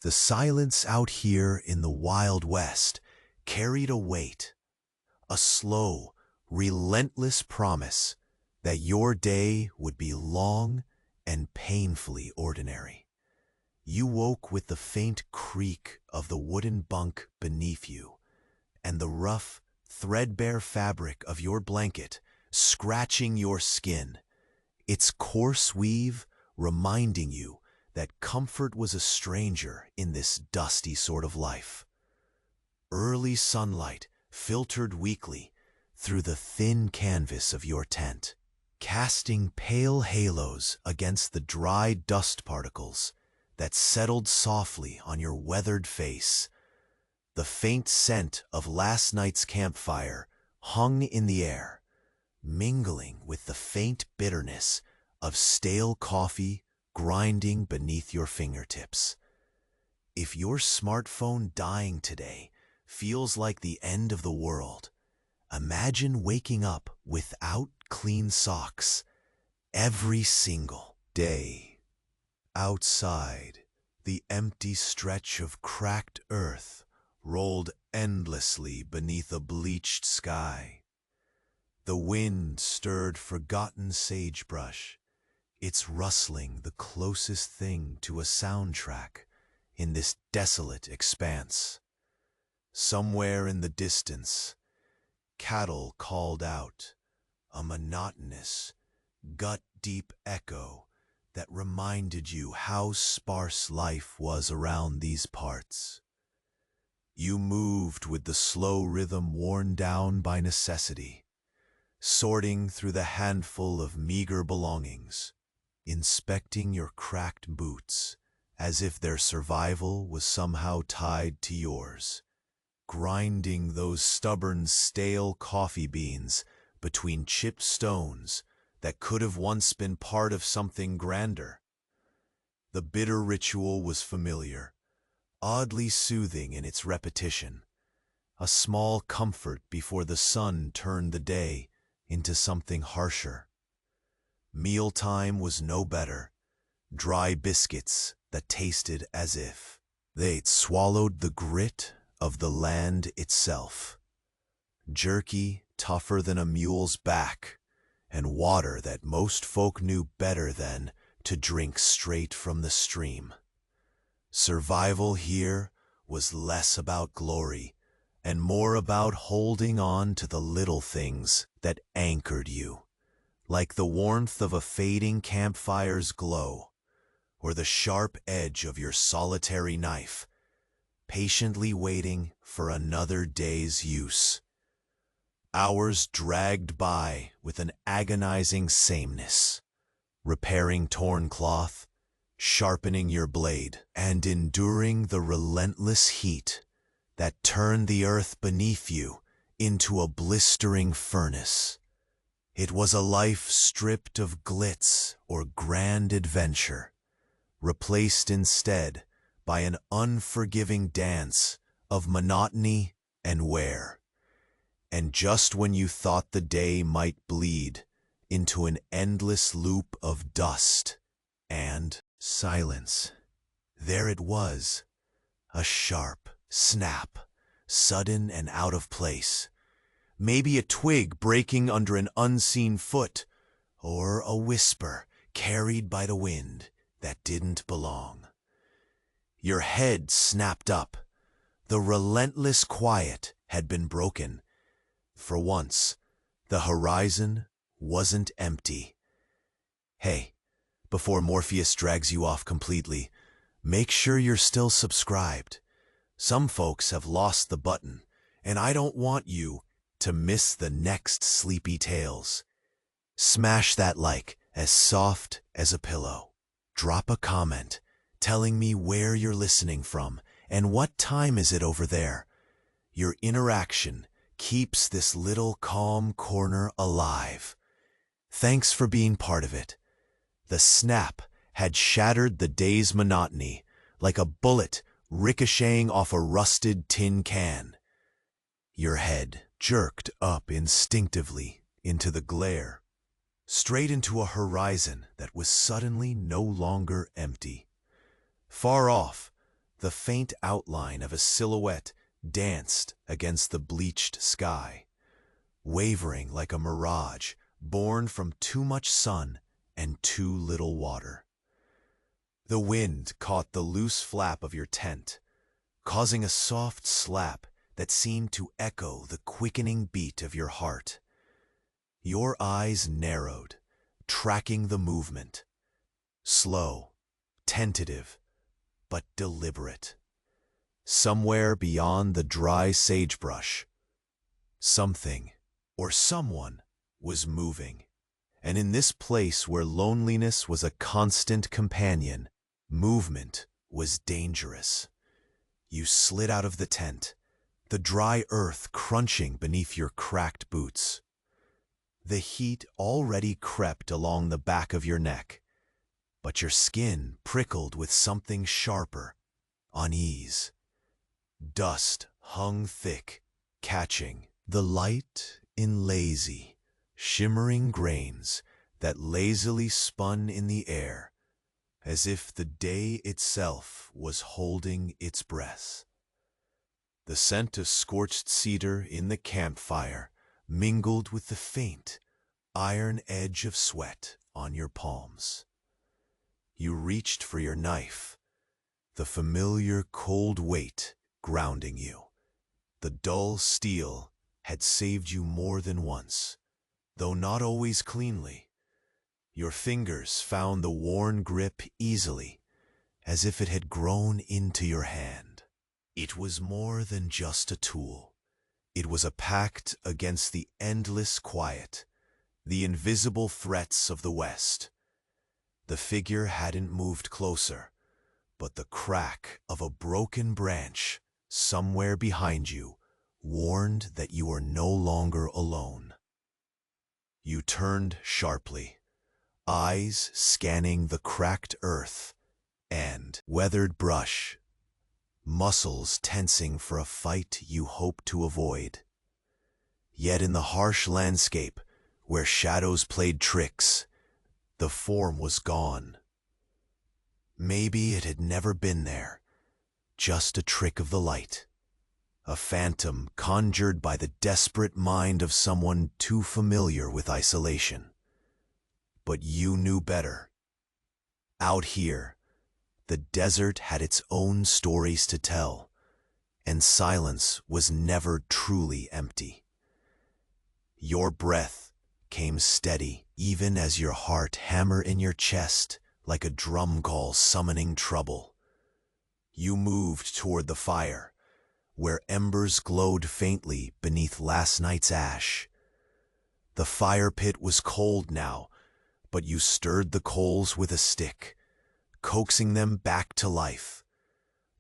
The silence out here in the Wild West carried a weight, a slow, relentless promise that your day would be long and painfully ordinary. You woke with the faint creak of the wooden bunk beneath you, and the rough, threadbare fabric of your blanket scratching your skin, its coarse weave reminding you that comfort was a stranger in this dusty sort of life. Early sunlight filtered weakly through the thin canvas of your tent, casting pale halos against the dry dust particles that settled softly on your weathered face. The faint scent of last night's campfire hung in the air, mingling with the faint bitterness of stale coffee grinding beneath your fingertips. If your smartphone dying today feels like the end of the world, imagine waking up without clean socks every single day. Outside, the empty stretch of cracked earth rolled endlessly beneath a bleached sky. The wind stirred forgotten sagebrush, its rustling the closest thing to a soundtrack in this desolate expanse. Somewhere in the distance, cattle called out, a monotonous, gut-deep echo that reminded you how sparse life was around these parts. You moved with the slow rhythm worn down by necessity, sorting through the handful of meager belongings, inspecting your cracked boots as if their survival was somehow tied to yours, grinding those stubborn, stale coffee beans between chipped stones that could have once been part of something grander. The bitter ritual was familiar, oddly soothing in its repetition, a small comfort before the sun turned the day into something harsher. Mealtime was no better, dry biscuits that tasted as if they'd swallowed the grit of the land itself, jerky tougher than a mule's back, and water that most folk knew better than to drink straight from the stream. Survival here was less about glory and more about holding on to the little things that anchored you, like the warmth of a fading campfire's glow, or the sharp edge of your solitary knife, patiently waiting for another day's use. Hours dragged by with an agonizing sameness, repairing torn cloth, sharpening your blade, and enduring the relentless heat that turned the earth beneath you into a blistering furnace. It was a life stripped of glitz or grand adventure, replaced instead by an unforgiving dance of monotony and wear. And just when you thought the day might bleed into an endless loop of dust and silence, there it was, a sharp snap, sudden and out of place. Maybe a twig breaking under an unseen foot, or a whisper carried by the wind that didn't belong. Your head snapped up. The relentless quiet had been broken. For once, the horizon wasn't empty. Hey, before Morpheus drags you off completely, make sure you're still subscribed. Some folks have lost the button, and I don't want you to miss the next sleepy tales. Smash that like as soft as a pillow. Drop a comment telling me where you're listening from and what time is it over there. Your interaction keeps this little calm corner alive. Thanks for being part of it. The snap had shattered the day's monotony like a bullet ricocheting off a rusted tin can. Your head jerked up instinctively into the glare, straight into a horizon that was suddenly no longer empty. Far off, The faint outline of a silhouette danced against the bleached sky, wavering like a mirage born from too much sun and too little water. The wind caught the loose flap of your tent, causing a soft slap that seemed to echo the quickening beat of your heart. Your eyes narrowed, tracking the movement. Slow, tentative, but deliberate. Somewhere beyond the dry sagebrush, something or someone was moving. And in this place where loneliness was a constant companion, movement was dangerous. You slid out of the tent, the dry earth crunching beneath your cracked boots. The heat already crept along the back of your neck, but your skin prickled with something sharper, unease. Dust hung thick, catching the light in lazy, shimmering grains that lazily spun in the air, as if the day itself was holding its breath. The scent of scorched cedar in the campfire mingled with the faint, iron edge of sweat on your palms. You reached for your knife, the familiar cold weight grounding you. The dull steel had saved you more than once, though not always cleanly. Your fingers found the worn grip easily, as if it had grown into your hand. It was more than just a tool. It was a pact against the endless quiet, the invisible threats of the West. The figure hadn't moved closer, but the crack of a broken branch somewhere behind you warned that you were no longer alone. You turned sharply, eyes scanning the cracked earth and weathered brush, muscles tensing for a fight you hoped to avoid. Yet in the harsh landscape, where shadows played tricks, the form was gone. Maybe it had never been there, just a trick of the light, a phantom conjured by the desperate mind of someone too familiar with isolation. But you knew better. Out here, the desert had its own stories to tell, and silence was never truly empty. Your breath came steady, even as your heart hammered in your chest like a drum call summoning trouble. You moved toward the fire, where embers glowed faintly beneath last night's ash. The fire pit was cold now, but you stirred the coals with a stick, coaxing them back to life.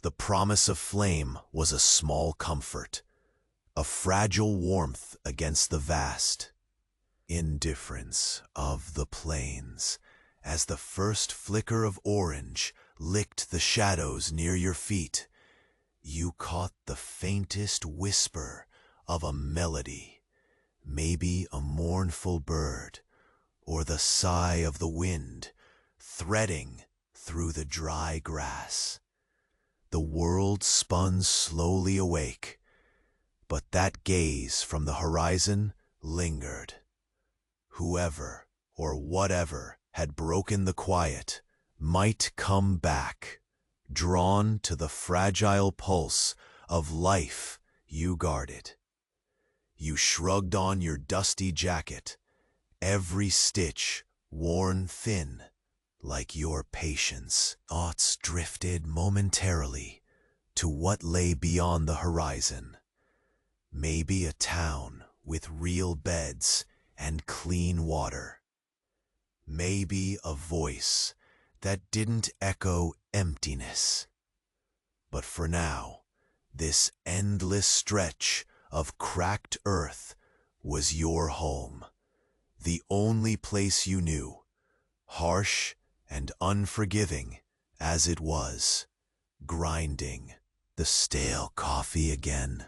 The promise of flame was a small comfort, a fragile warmth against the vast indifference of the plains, as the first flicker of orange licked the shadows near your feet. You caught the faintest whisper of a melody, maybe a mournful bird, or the sigh of the wind threading through the dry grass. The world spun slowly awake, but that gaze from the horizon lingered. Whoever or whatever had broken the quiet might come back, drawn to the fragile pulse of life you guarded. You shrugged on your dusty jacket, every stitch worn thin, like your patience. Thoughts drifted momentarily to what lay beyond the horizon. Maybe a town with real beds and clean water. Maybe a voice that didn't echo emptiness. But for now, this endless stretch of cracked earth was your home, the only place you knew, harsh and unforgiving as it was, grinding the stale coffee again,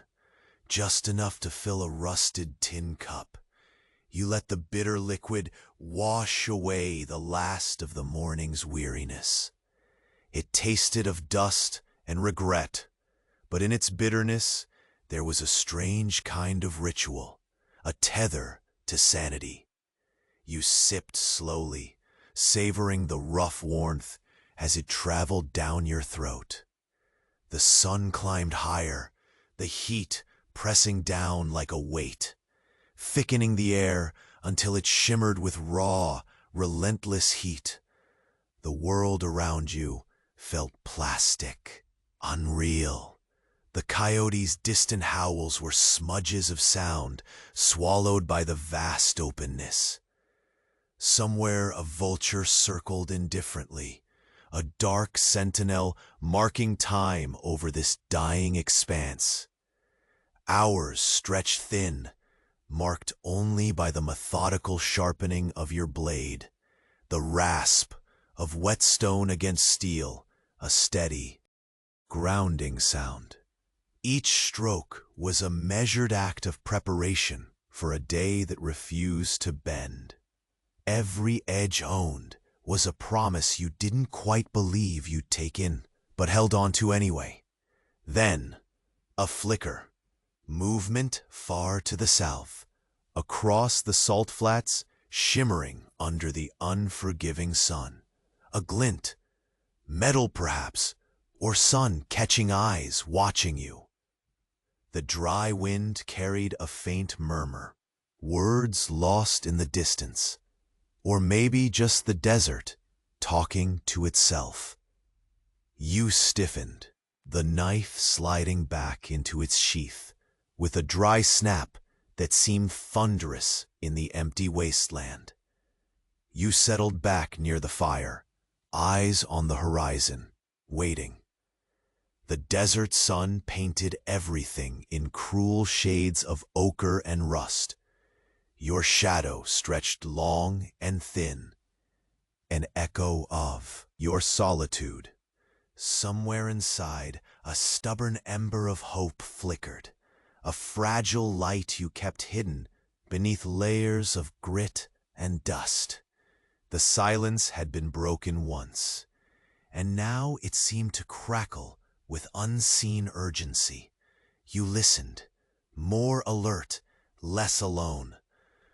just enough to fill a rusted tin cup. You let the bitter liquid wash away the last of the morning's weariness. It tasted of dust and regret, but in its bitterness there was a strange kind of ritual, a tether to sanity. You sipped slowly, savoring the rough warmth as it traveled down your throat. The sun climbed higher, the heat pressing down like a weight, thickening the air until it shimmered with raw, relentless heat. The world around you felt plastic, unreal. The coyotes' distant howls were smudges of sound, swallowed by the vast openness. Somewhere a vulture circled indifferently, a dark sentinel marking time over this dying expanse. Hours stretched thin, marked only by the methodical sharpening of your blade, the rasp of whetstone against steel, a steady, grounding sound. Each stroke was a measured act of preparation for a day that refused to bend. Every edge honed was a promise you didn't quite believe you'd take in, but held on to anyway. Then, a flicker, movement far to the south, across the salt flats, shimmering under the unforgiving sun. A glint, metal perhaps, or sun catching eyes watching you. The dry wind carried a faint murmur, words lost in the distance, or maybe just the desert talking to itself. You stiffened, the knife sliding back into its sheath, with a dry snap that seemed thunderous in the empty wasteland. You settled back near the fire, eyes on the horizon, waiting. The desert sun painted everything in cruel shades of ochre and rust. Your shadow stretched long and thin, an echo of your solitude. Somewhere inside, a stubborn ember of hope flickered, a fragile light you kept hidden beneath layers of grit and dust. The silence had been broken once, and now it seemed to crackle with unseen urgency. You listened, more alert, less alone.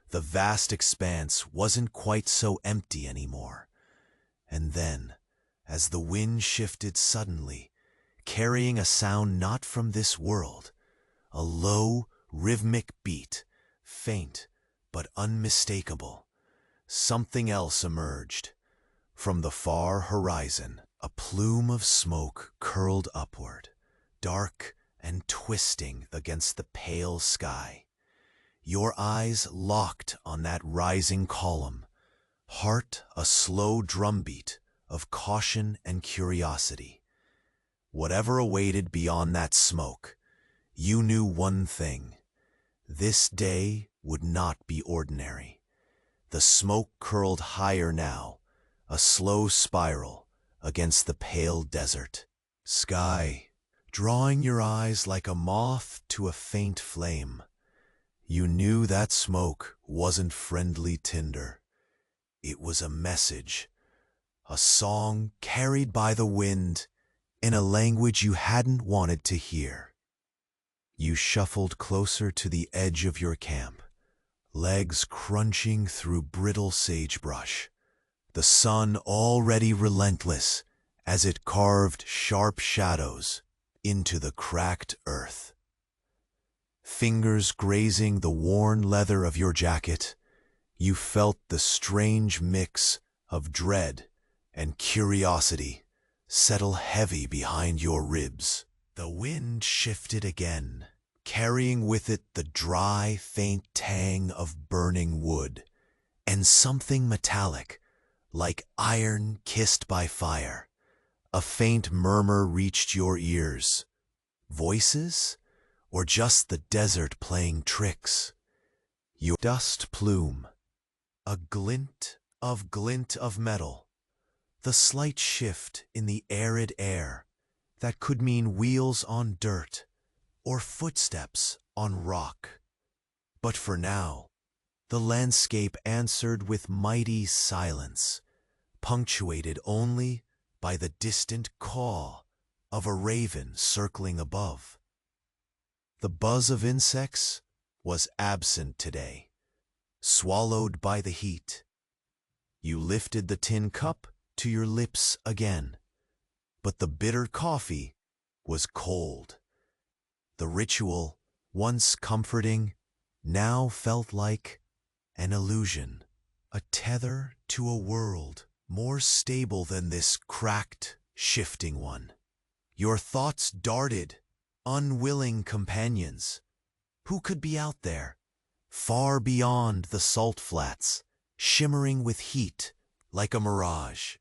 The vast expanse wasn't quite so empty anymore. And then, as the wind shifted suddenly, carrying a sound not from this world, a low, rhythmic beat, faint but unmistakable, something else emerged. From the far horizon, a plume of smoke curled upward, dark and twisting against the pale sky. Your eyes locked on that rising column, heart a slow drumbeat of caution and curiosity. Whatever awaited beyond that smoke, you knew one thing. This day would not be ordinary. The smoke curled higher now, a slow spiral against the pale desert sky, drawing your eyes like a moth to a faint flame. You knew that smoke wasn't friendly tinder. It was a message, a song carried by the wind in a language you hadn't wanted to hear. You shuffled closer to the edge of your camp, legs crunching through brittle sagebrush, the sun already relentless as it carved sharp shadows into the cracked earth. Fingers grazing the worn leather of your jacket, you felt the strange mix of dread and curiosity settle heavy behind your ribs. The wind shifted again, carrying with it the dry, faint tang of burning wood, and something metallic, like iron kissed by fire. A faint murmur reached your ears. Voices? Or just the desert playing tricks? Your dust plume, a glint of metal, the slight shift in the arid air that could mean wheels on dirt or footsteps on rock. But for now, the landscape answered with mighty silence, punctuated only by the distant caw of a raven circling above. The buzz of insects was absent today, swallowed by the heat. You lifted the tin cup to your lips again, but the bitter coffee was cold. The ritual, once comforting, now felt like an illusion, a tether to a world more stable than this cracked, shifting one. Your thoughts darted, unwilling companions. Who could be out there, far beyond the salt flats, shimmering with heat like a mirage?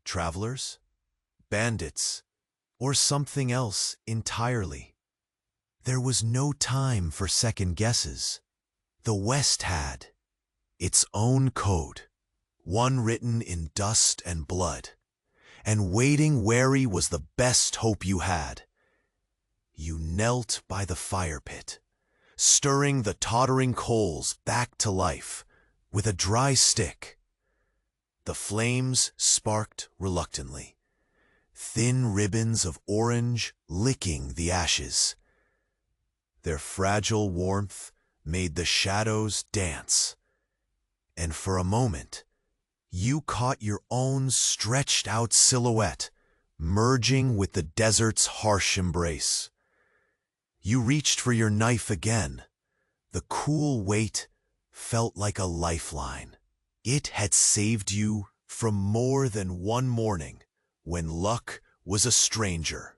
Travelers? Bandits? Or something else entirely? There was no time for second guesses. The West had its own code, one written in dust and blood, and waiting wary was the best hope you had. You knelt by the fire pit, stirring the tottering coals back to life with a dry stick. The flames sparked reluctantly, thin ribbons of orange licking the ashes. Their fragile warmth made the shadows dance, and for a moment, you caught your own stretched-out silhouette merging with the desert's harsh embrace. You reached for your knife again. The cool weight felt like a lifeline. It had saved you from more than one morning when luck was a stranger.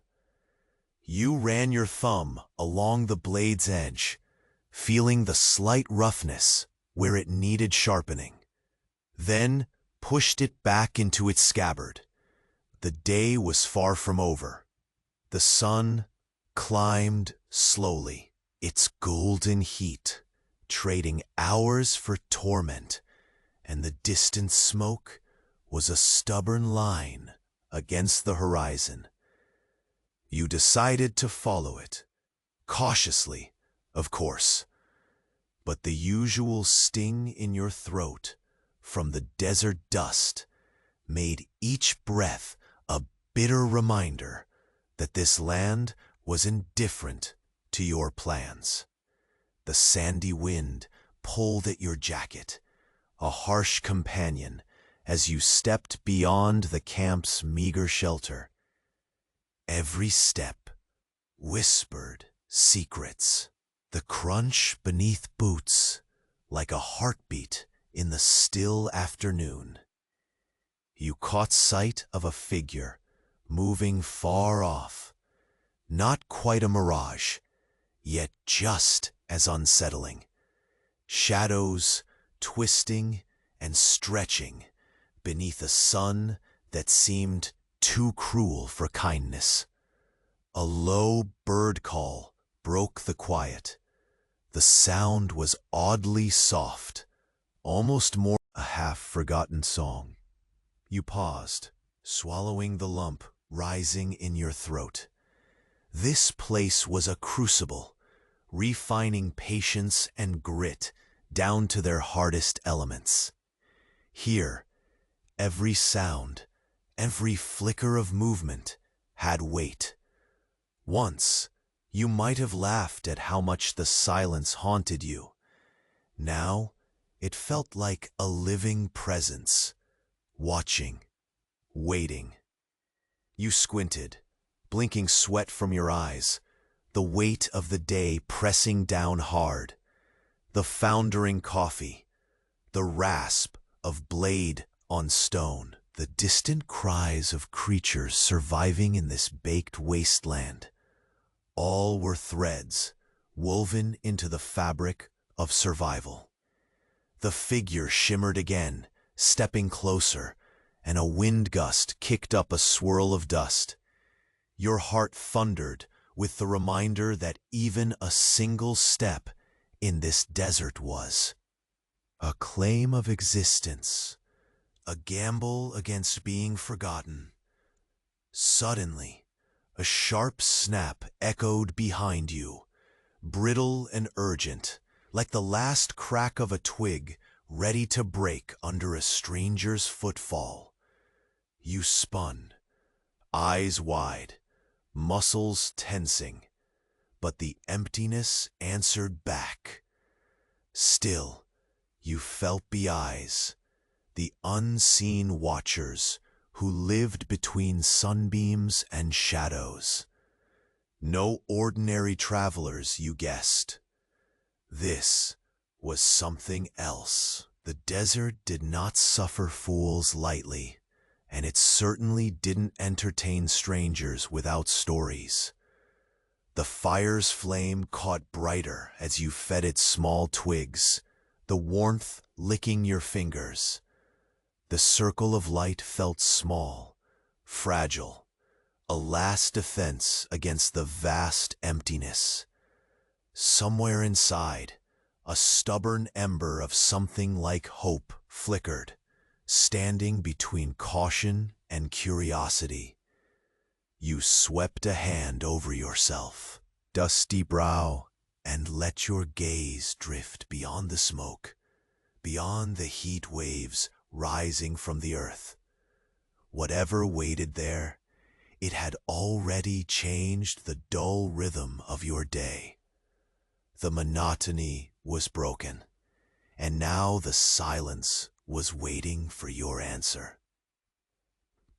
You ran your thumb along the blade's edge, feeling the slight roughness where it needed sharpening. Then pushed it back into its scabbard. The day was far from over. The sun climbed slowly, its golden heat trading hours for torment, and the distant smoke was a stubborn line against the horizon. You decided to follow it, cautiously, of course, but the usual sting in your throat from the desert dust made each breath a bitter reminder that this land was indifferent to your plans. The sandy wind pulled at your jacket, a harsh companion as you stepped beyond the camp's meager shelter. Every step whispered secrets, the crunch beneath boots like a heartbeat in the still afternoon. You caught sight of a figure moving far off, not quite a mirage, yet just as unsettling. Shadows twisting and stretching beneath a sun that seemed too cruel for kindness. A low bird call broke the quiet. The sound was oddly soft, almost more a half-forgotten song. You paused, swallowing the lump rising in your throat. This place was a crucible, refining patience and grit down to their hardest elements. Here, every sound, every flicker of movement had weight. Once, you might have laughed at how much the silence haunted you. Now, it felt like a living presence, watching, waiting. You squinted, blinking sweat from your eyes, the weight of the day pressing down hard. The foundering coffee, the rasp of blade on stone, the distant cries of creatures surviving in this baked wasteland. All were threads woven into the fabric of survival. The figure shimmered again, stepping closer, and a wind gust kicked up a swirl of dust. Your heart thundered with the reminder that even a single step in this desert was a claim of existence, a gamble against being forgotten. Suddenly, a sharp snap echoed behind you, brittle and urgent, like the last crack of a twig ready to break under a stranger's footfall. You spun, eyes wide, muscles tensing, but the emptiness answered back. Still, you felt the eyes, the unseen watchers who lived between sunbeams and shadows. No ordinary travelers, you guessed. This was something else. The desert did not suffer fools lightly, and it certainly didn't entertain strangers without stories. The fire's flame caught brighter as you fed it small twigs, the warmth licking your fingers. The circle of light felt small, fragile, a last defense against the vast emptiness. Somewhere inside, a stubborn ember of something like hope flickered, standing between caution and curiosity. You swept a hand over yourself, dusty brow, and let your gaze drift beyond the smoke, beyond the heat waves rising from the earth. Whatever waited there, it had already changed the dull rhythm of your day. The monotony was broken, and now the silence was waiting for your answer.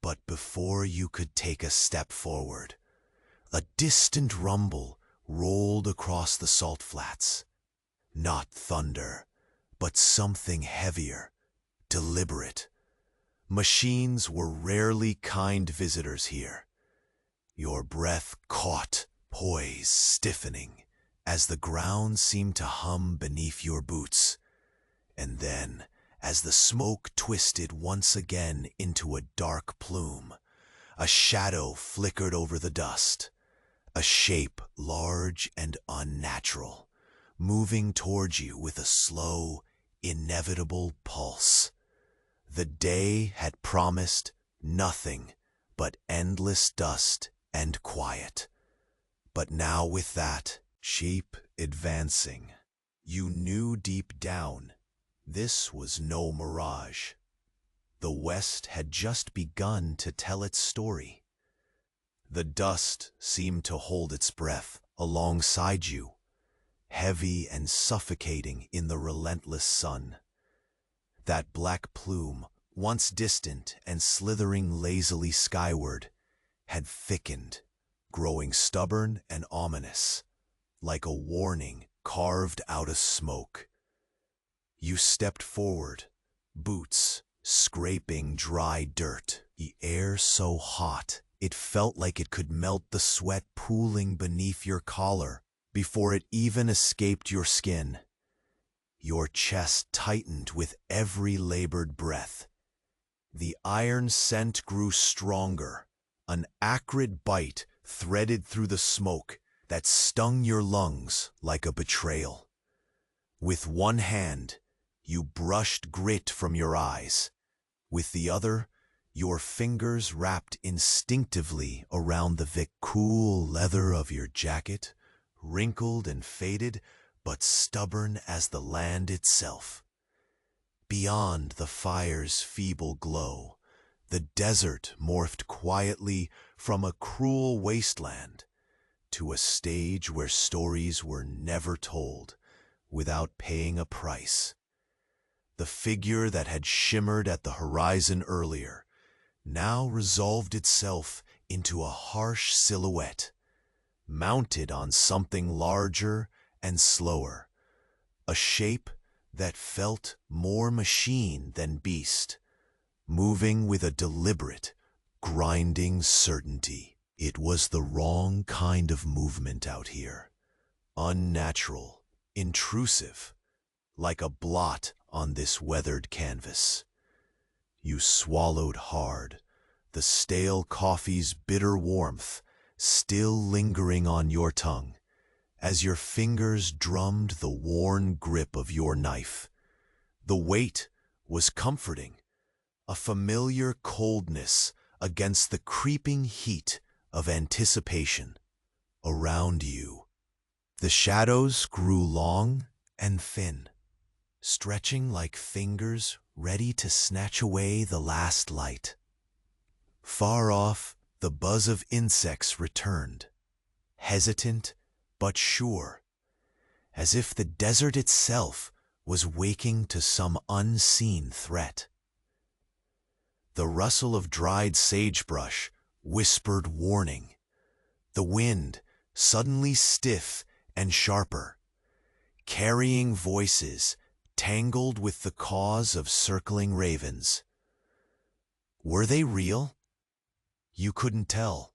But before you could take a step forward, a distant rumble rolled across the salt flats. Not thunder, but something heavier, deliberate. Machines were rarely kind visitors here. Your breath caught, poise stiffening, as the ground seemed to hum beneath your boots. And then, as the smoke twisted once again into a dark plume, a shadow flickered over the dust, a shape large and unnatural, moving towards you with a slow, inevitable pulse. The day had promised nothing but endless dust and quiet. But now with that shape advancing, you knew deep down this was no mirage. The West had just begun to tell its story. The dust seemed to hold its breath alongside you, heavy and suffocating in the relentless sun. That black plume, once distant and slithering lazily skyward, had thickened, growing stubborn and ominous, like a warning carved out of smoke. You stepped forward, boots scraping dry dirt, the air so hot it felt like it could melt the sweat pooling beneath your collar before it even escaped your skin. Your chest tightened with every labored breath. The iron scent grew stronger, an acrid bite threaded through the smoke that stung your lungs like a betrayal. With one hand, you brushed grit from your eyes. With the other, your fingers wrapped instinctively around the thick, cool leather of your jacket, wrinkled and faded, but stubborn as the land itself. Beyond the fire's feeble glow, the desert morphed quietly from a cruel wasteland to a stage where stories were never told without paying a price. The figure that had shimmered at the horizon earlier now resolved itself into a harsh silhouette, mounted on something larger and slower, a shape that felt more machine than beast, moving with a deliberate, grinding certainty. It was the wrong kind of movement out here, unnatural, intrusive, like a blot on this weathered canvas. You swallowed hard, the stale coffee's bitter warmth still lingering on your tongue, as your fingers drummed the worn grip of your knife. The weight was comforting, a familiar coldness against the creeping heat of anticipation. Around you, the shadows grew long and thin, stretching like fingers ready to snatch away the last light. Far off, The buzz of insects returned, hesitant but sure, as if the desert itself was waking to some unseen threat. The rustle of dried sagebrush whispered warning, the wind suddenly stiff and sharper, carrying voices tangled with the caws of circling ravens. Were they real? You couldn't tell.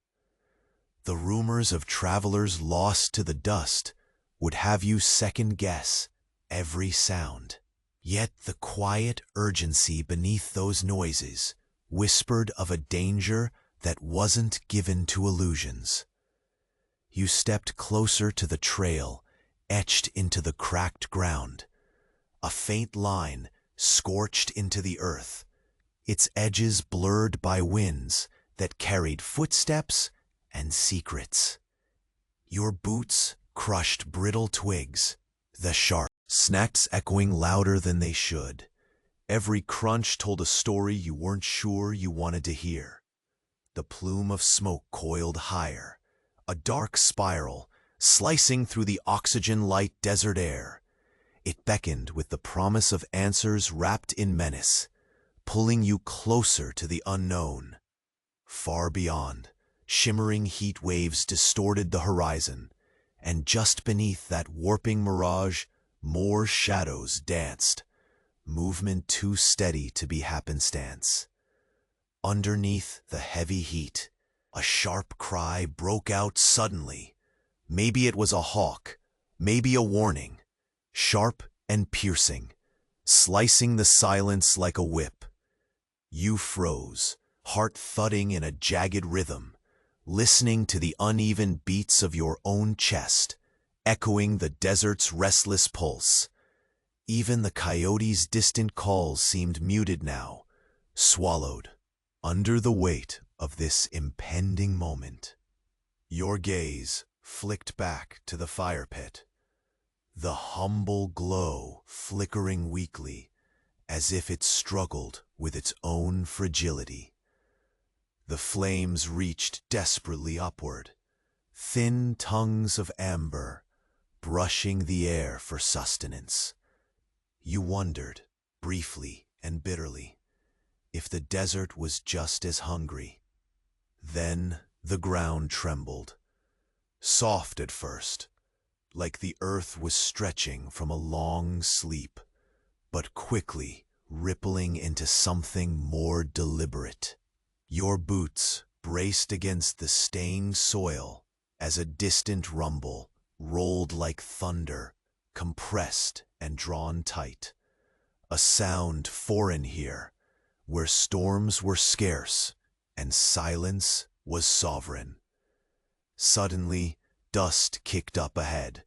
The rumors of travelers lost to the dust would have you second-guess every sound. Yet the quiet urgency beneath those noises whispered of a danger that wasn't given to illusions. You stepped closer to the trail, etched into the cracked ground. A faint line scorched into the earth, its edges blurred by winds that carried footsteps and secrets. Your boots crushed brittle twigs, the sharp snacks echoing louder than they should. Every crunch told a story you weren't sure you wanted to hear. The plume of smoke coiled higher, a dark spiral slicing through the oxygen-light desert air. It beckoned with the promise of answers wrapped in menace, pulling you closer to the unknown. Far beyond, shimmering heat waves distorted the horizon, and just beneath that warping mirage, more shadows danced, movement too steady to be happenstance. Underneath the heavy heat, a sharp cry broke out suddenly. Maybe it was a hawk, maybe a warning, sharp and piercing, slicing the silence like a whip. You froze, heart thudding in a jagged rhythm, listening to the uneven beats of your own chest, echoing the desert's restless pulse. Even the coyotes' distant calls seemed muted now, swallowed under the weight of this impending moment. Your gaze flicked back to the fire pit, the humble glow flickering weakly, as if it struggled with its own fragility. The flames reached desperately upward, thin tongues of amber, brushing the air for sustenance. You wondered, briefly and bitterly, if the desert was just as hungry. Then the ground trembled, soft at first, like the earth was stretching from a long sleep, but quickly rippling into something more deliberate. Your boots braced against the stained soil as a distant rumble rolled like thunder, compressed and drawn tight. A sound foreign here, where storms were scarce and silence was sovereign. Suddenly, dust kicked up ahead.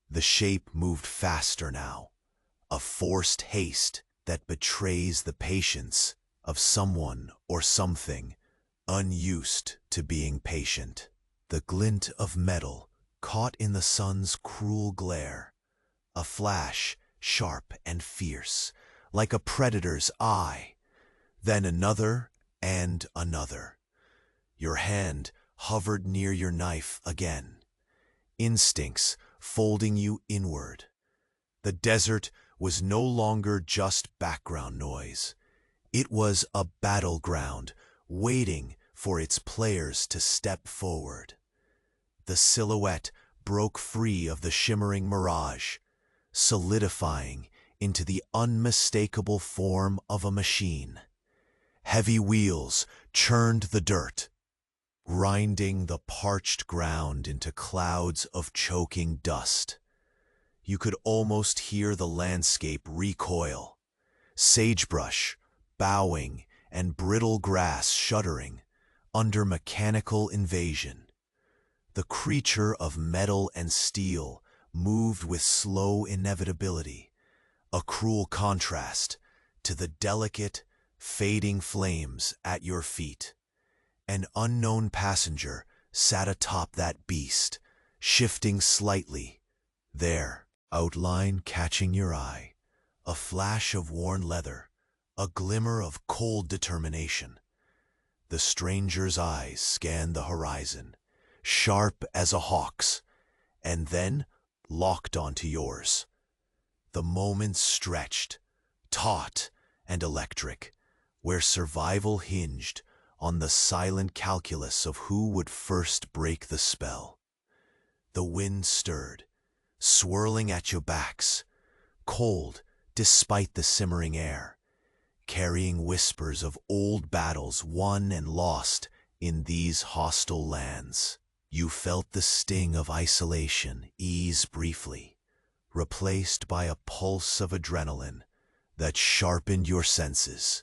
The shape moved faster now, a forced haste that betrays the patience of someone or something unused to being patient. The glint of metal caught in the sun's cruel glare, a flash sharp and fierce, like a predator's eye. Then another and another. Your hand hovered near your knife again, instincts folding you inward. The desert was no longer just background noise. It was a battleground waiting for its players to step forward. The silhouette broke free of the shimmering mirage, solidifying into the unmistakable form of a machine. Heavy wheels churned the dirt, grinding the parched ground into clouds of choking dust. You could almost hear the landscape recoil, sagebrush bowing and brittle grass shuddering under mechanical invasion. The creature of metal and steel moved with slow inevitability, a cruel contrast to the delicate, fading flames at your feet. An unknown passenger sat atop that beast, shifting slightly. There, outline catching your eye, a flash of worn leather, a glimmer of cold determination. The stranger's eyes scanned the horizon, sharp as a hawk's, and then locked onto yours. The moment stretched, taut and electric, where survival hinged on the silent calculus of who would first break the spell. The wind stirred, swirling at your backs, cold despite the simmering air, carrying whispers of old battles won and lost in these hostile lands. You felt the sting of isolation ease briefly, replaced by a pulse of adrenaline that sharpened your senses.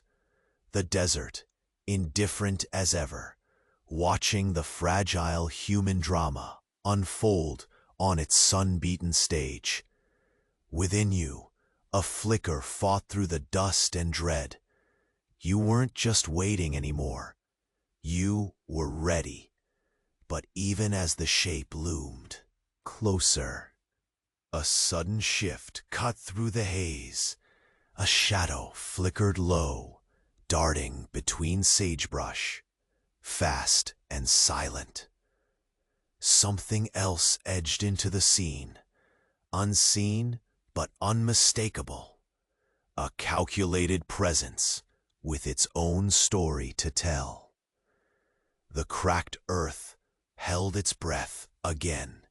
The desert, indifferent as ever, watching the fragile human drama unfold on its sun-beaten stage. Within you, a flicker fought through the dust and dread. You weren't just waiting anymore. You were ready. But even as the shape loomed closer, a sudden shift cut through the haze. A shadow flickered low, darting between sagebrush, fast and silent. Something else edged into the scene, unseen but unmistakable. A calculated presence with its own story to tell. The cracked earth held its breath again.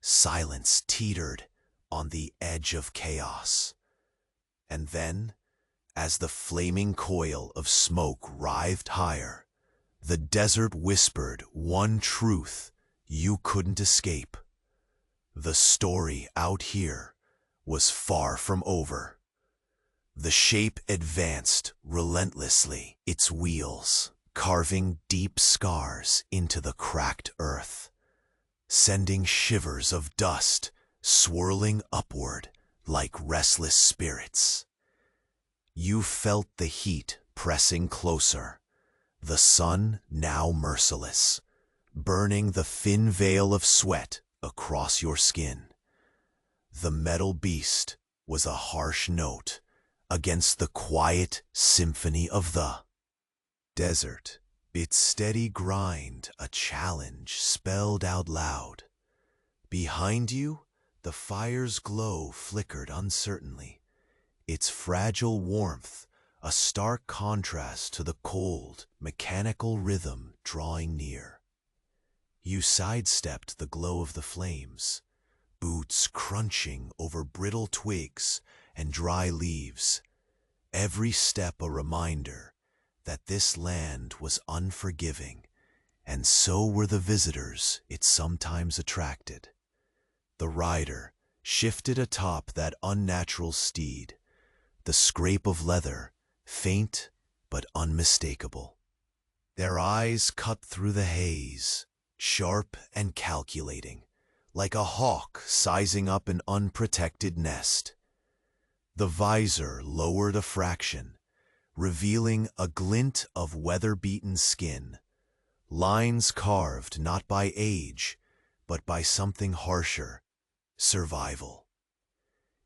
Silence teetered on the edge of chaos. And then, as the flaming coil of smoke writhed higher, the desert whispered one truth you couldn't escape. The story out here was far from over. The shape advanced relentlessly, its wheels carving deep scars into the cracked earth, sending shivers of dust swirling upward like restless spirits. You felt the heat pressing closer, the sun now merciless, burning the thin veil of sweat across your skin. The metal beast was a harsh note against the quiet symphony of the desert. Its steady grind a challenge spelled out loud. Behind you, the fire's glow flickered uncertainly, its fragile warmth a stark contrast to the cold, mechanical rhythm drawing near. You sidestepped the glow of the flames, boots crunching over brittle twigs and dry leaves, every step a reminder that this land was unforgiving, and so were the visitors it sometimes attracted. The rider shifted atop that unnatural steed, the scrape of leather, faint but unmistakable. Their eyes cut through the haze, sharp and calculating, like a hawk sizing up an unprotected nest. The visor lowered a fraction, revealing a glint of weather-beaten skin, lines carved not by age, but by something harsher, survival.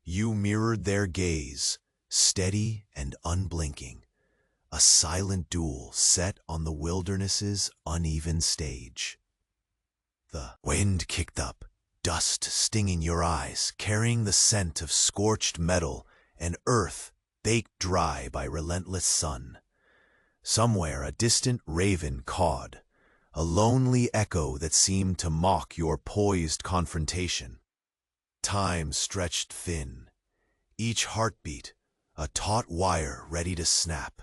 You mirrored their gaze, steady and unblinking, a silent duel set on the wilderness's uneven stage. The wind kicked up, dust stinging your eyes, carrying the scent of scorched metal and earth baked dry by relentless sun. Somewhere a distant raven cawed, a lonely echo that seemed to mock your poised confrontation. Time stretched thin, each heartbeat a taut wire ready to snap.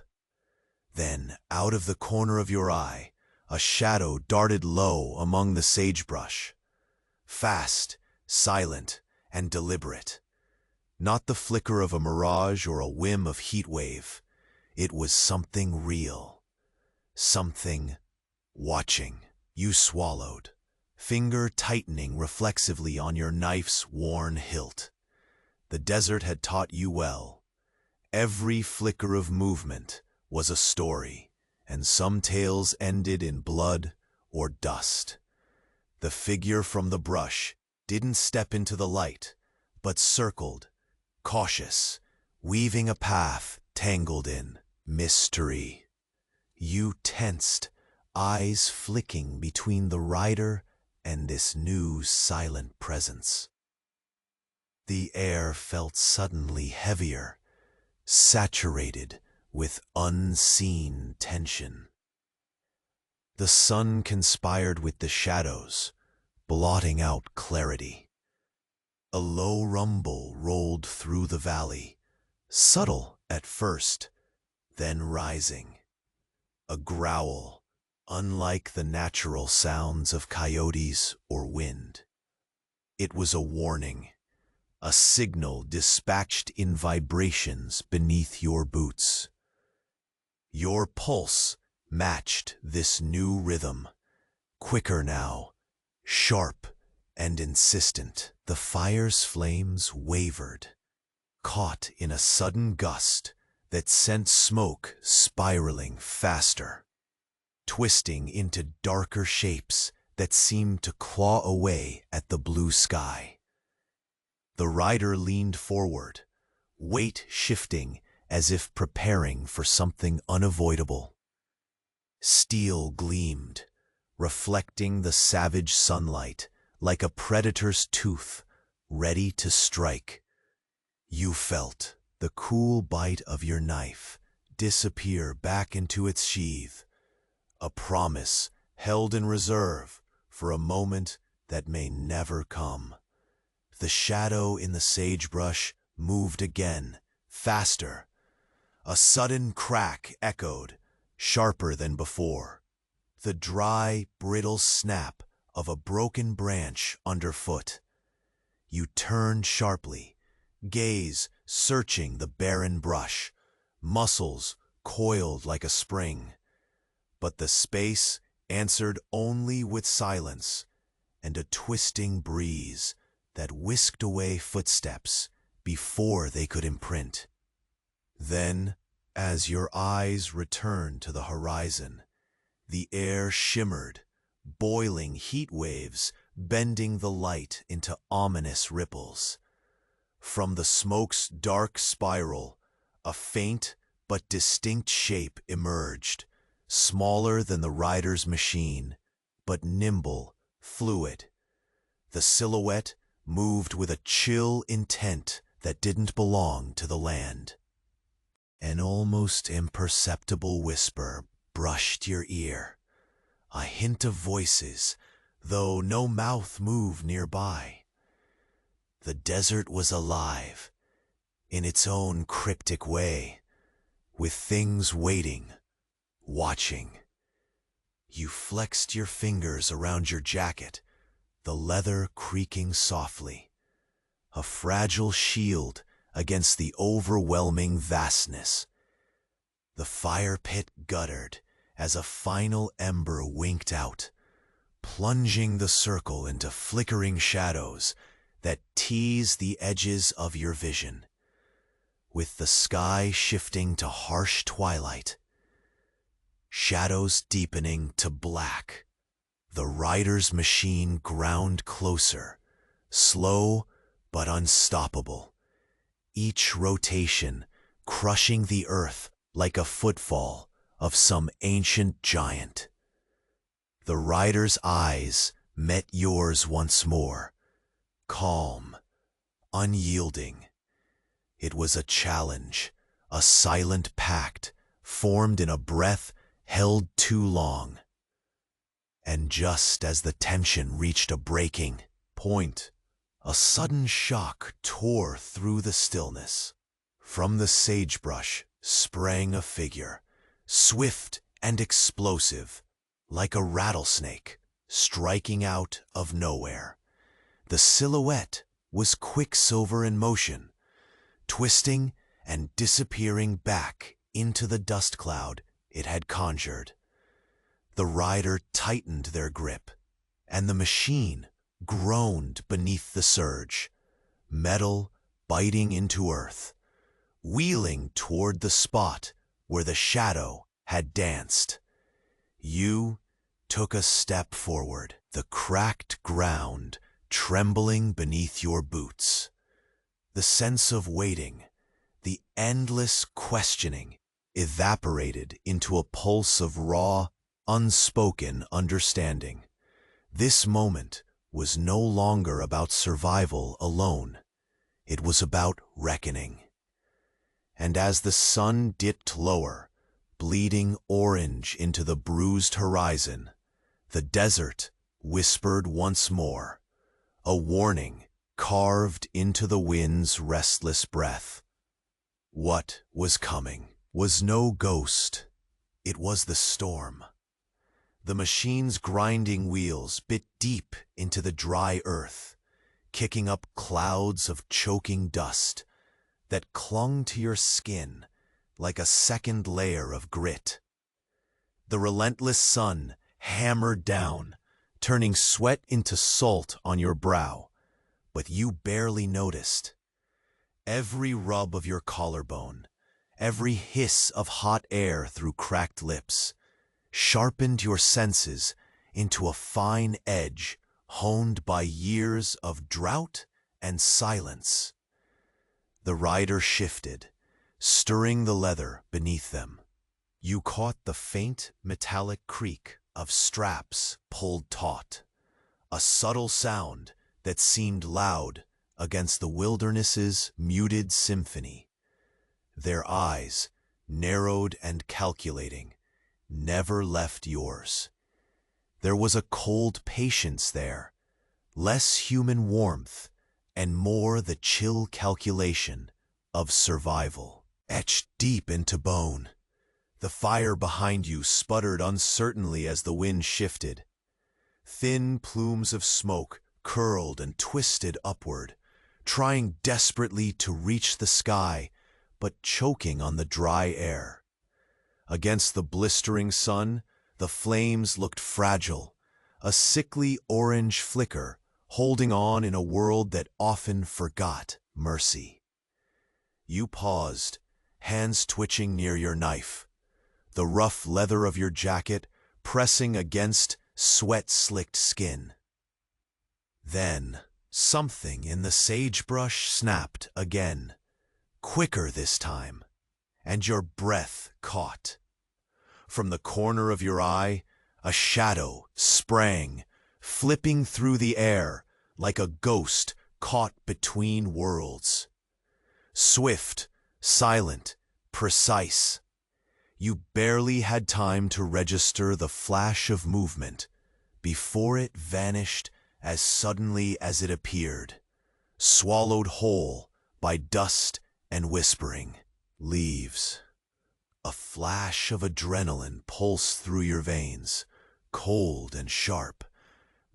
Then, out of the corner of your eye, a shadow darted low among the sagebrush. Fast, silent, and deliberate. Not the flicker of a mirage or a whim of heat wave. It was something real. Something watching. You swallowed, finger tightening reflexively on your knife's worn hilt. The desert had taught you well. Every flicker of movement was a story, and some tales ended in blood or dust. The figure from the brush didn't step into the light, but circled, cautious, weaving a path tangled in mystery. You tensed, eyes flicking between the rider and this new silent presence. The air felt suddenly heavier, saturated with unseen tension. The sun conspired with the shadows, blotting out clarity. A low rumble rolled through the valley, subtle at first, then rising. A growl, unlike the natural sounds of coyotes or wind. It was a warning, a signal dispatched in vibrations beneath your boots. Your pulse matched this new rhythm, quicker now, sharp and insistent. The fire's flames wavered, caught in a sudden gust that sent smoke spiraling faster, twisting into darker shapes that seemed to claw away at the blue sky. The rider leaned forward, weight shifting as if preparing for something unavoidable. Steel gleamed, reflecting the savage sunlight like a predator's tooth, ready to strike. You felt the cool bite of your knife disappear back into its sheath, a promise held in reserve for a moment that may never come. The shadow in the sagebrush moved again, faster. A sudden crack echoed, sharper than before. The dry, brittle snap of a broken branch underfoot. You turned sharply, gaze searching the barren brush, muscles coiled like a spring. But the space answered only with silence and a twisting breeze that whisked away footsteps before they could imprint. Then, as your eyes returned to the horizon, the air shimmered, boiling heat waves bending the light into ominous ripples. From the smoke's dark spiral, a faint but distinct shape emerged, smaller than the rider's machine, but nimble, fluid. The silhouette moved with a chill intent that didn't belong to the land. An almost imperceptible whisper brushed your ear, a hint of voices, though no mouth moved nearby. The desert was alive, in its own cryptic way, with things waiting, watching. You flexed your fingers around your jacket, the leather creaking softly, a fragile shield against the overwhelming vastness. The fire pit guttered as a final ember winked out, plunging the circle into flickering shadows that teased the edges of your vision. With the sky shifting to harsh twilight, shadows deepening to black, the rider's machine ground closer, slow but unstoppable, each rotation crushing the earth like a footfall of some ancient giant. The rider's eyes met yours once more, calm, unyielding. It was a challenge, a silent pact formed in a breath held too long. And just as the tension reached a breaking point, a sudden shock tore through the stillness. From the sagebrush sprang a figure, swift and explosive, like a rattlesnake striking out of nowhere. The silhouette was quicksilver in motion, twisting and disappearing back into the dust cloud it had conjured. The rider tightened their grip, and the machine groaned beneath the surge, metal biting into earth, wheeling toward the spot where the shadow had danced. You took a step forward, the cracked ground trembling beneath your boots. The sense of waiting, the endless questioning, evaporated into a pulse of raw, unspoken understanding. This moment was no longer about survival alone. It was about reckoning. And as the sun dipped lower, bleeding orange into the bruised horizon, the desert whispered once more, a warning carved into the wind's restless breath. What was coming was no ghost. It was the storm. The machine's grinding wheels bit deep into the dry earth, kicking up clouds of choking dust that clung to your skin like a second layer of grit. The relentless sun hammered down, turning sweat into salt on your brow, but you barely noticed. Every rub of your collarbone, every hiss of hot air through cracked lips, sharpened your senses into a fine edge honed by years of drought and silence. The rider shifted, stirring the leather beneath them. You caught the faint metallic creak of straps pulled taut, a subtle sound that seemed loud against the wilderness's muted symphony. Their eyes, narrowed and calculating, never left yours. There was a cold patience there, less human warmth, and more the chill calculation of survival. Etched deep into bone, the fire behind you sputtered uncertainly as the wind shifted. Thin plumes of smoke curled and twisted upward, trying desperately to reach the sky, but choking on the dry air. Against the blistering sun, the flames looked fragile, a sickly orange flicker holding on in a world that often forgot mercy. You paused, hands twitching near your knife, the rough leather of your jacket pressing against sweat-slicked skin. Then, something in the sagebrush snapped again, quicker this time, and your breath caught. From the corner of your eye, a shadow sprang, flipping through the air like a ghost caught between worlds. Swift, silent, precise. You barely had time to register the flash of movement before it vanished as suddenly as it appeared, swallowed whole by dust and whispering. Leaves. A flash of adrenaline pulsed through your veins, cold and sharp,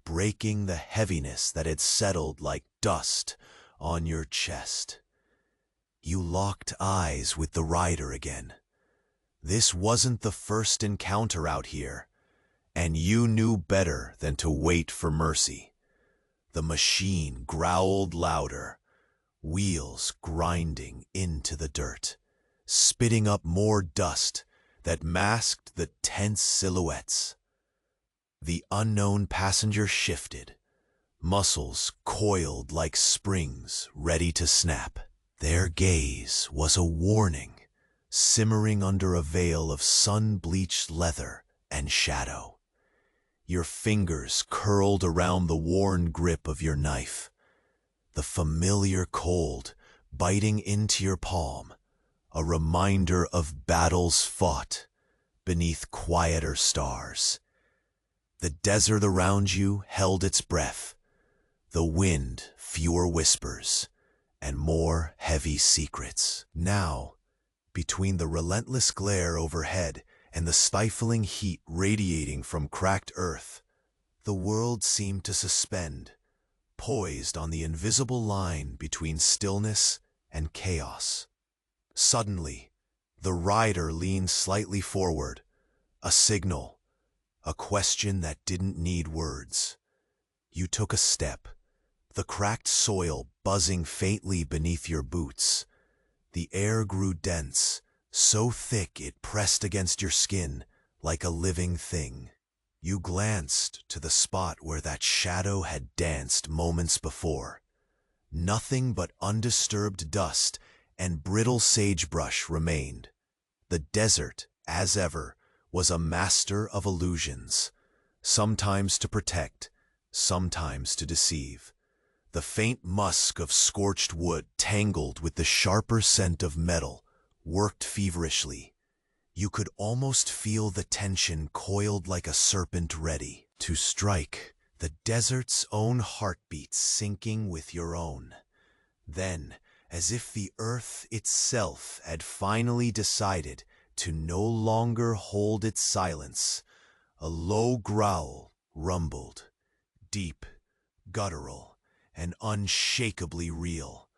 breaking the heaviness that had settled like dust on your chest. You locked eyes with the rider again. This wasn't the first encounter out here, and you knew better than to wait for mercy. The machine growled louder, wheels grinding into the dirt, spitting up more dust that masked the tense silhouettes. The unknown passenger shifted, muscles coiled like springs ready to snap. Their gaze was a warning, simmering under a veil of sun-bleached leather and shadow. Your fingers curled around the worn grip of your knife, the familiar cold biting into your palm, a reminder of battles fought beneath quieter stars. The desert around you held its breath, the wind fewer whispers, and more heavy secrets. Now, between the relentless glare overhead and the stifling heat radiating from cracked earth, the world seemed to suspend, poised on the invisible line between stillness and chaos. Suddenly, the rider leaned slightly forward, a signal, a question that didn't need words. You took a step, the cracked soil buzzing faintly beneath your boots. The air grew dense, so thick it pressed against your skin like a living thing. You glanced to the spot where that shadow had danced moments before. Nothing but undisturbed dust and brittle sagebrush remained. The desert, as ever, was a master of illusions, sometimes to protect, sometimes to deceive. The faint musk of scorched wood, tangled with the sharper scent of metal, worked feverishly. You could almost feel the tension coiled like a serpent ready to strike, the desert's own heartbeat syncing with your own. Then, as if the earth itself had finally decided to no longer hold its silence, a low growl rumbled, deep, guttural, and unshakably real.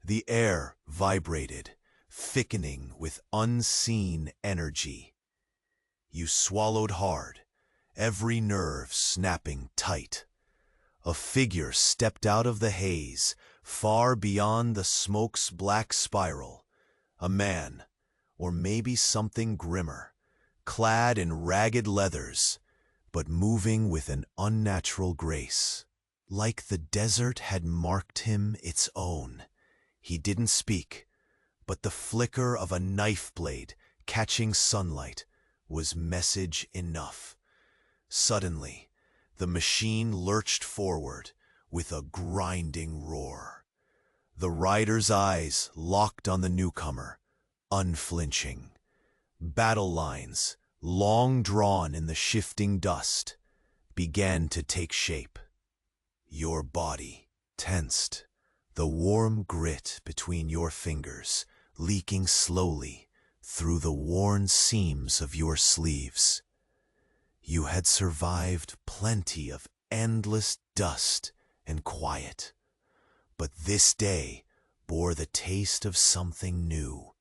The air vibrated, thickening with unseen energy. You swallowed hard, every nerve snapping tight. A figure stepped out of the haze, far beyond the smoke's black spiral. A man, or maybe something grimmer, clad in ragged leathers, but moving with an unnatural grace. Like the desert had marked him its own. He didn't speak, but the flicker of a knife blade catching sunlight was message enough. Suddenly, the machine lurched forward with a grinding roar. The rider's eyes locked on the newcomer, unflinching. Battle lines, long drawn in the shifting dust, began to take shape. Your body tensed, the warm grit between your fingers leaking slowly through the worn seams of your sleeves. You had survived plenty of endless dust and quiet, but this day bore the taste of something new,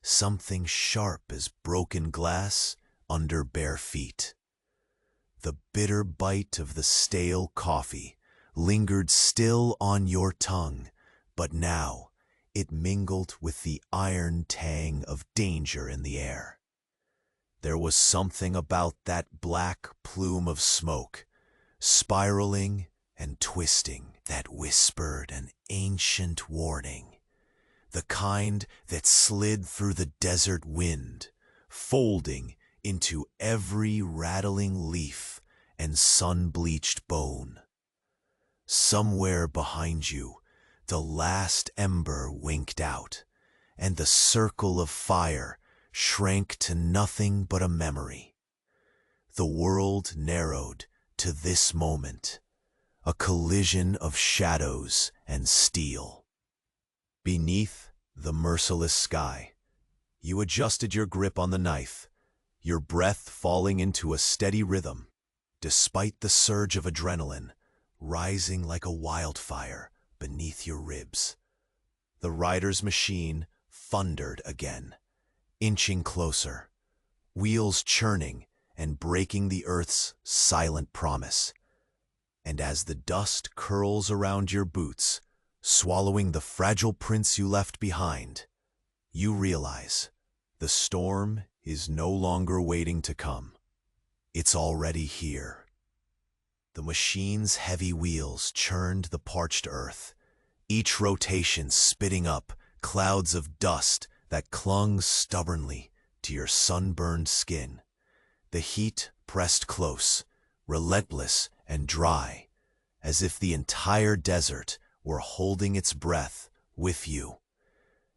something sharp as broken glass under bare feet. The bitter bite of the stale coffee lingered still on your tongue, but now it mingled with the iron tang of danger in the air. There was something about that black plume of smoke, spiraling and twisting, that whispered an ancient warning, the kind that slid through the desert wind, folding into every rattling leaf and sun-bleached bone. Somewhere behind you, the last ember winked out, and the circle of fire shrank to nothing but a memory. The world narrowed to this moment, a collision of shadows and steel. Beneath the merciless sky, you adjusted your grip on the knife, your breath falling into a steady rhythm, despite the surge of adrenaline rising like a wildfire beneath your ribs. The rider's machine thundered again, inching closer, wheels churning and breaking the earth's silent promise. And as the dust curls around your boots, swallowing the fragile prints you left behind, you realize the storm is no longer waiting to come. It's already here. The machine's heavy wheels churned the parched earth, each rotation spitting up clouds of dust that clung stubbornly to your sunburned skin. The heat pressed close, relentless and dry, as if the entire desert were holding its breath with you.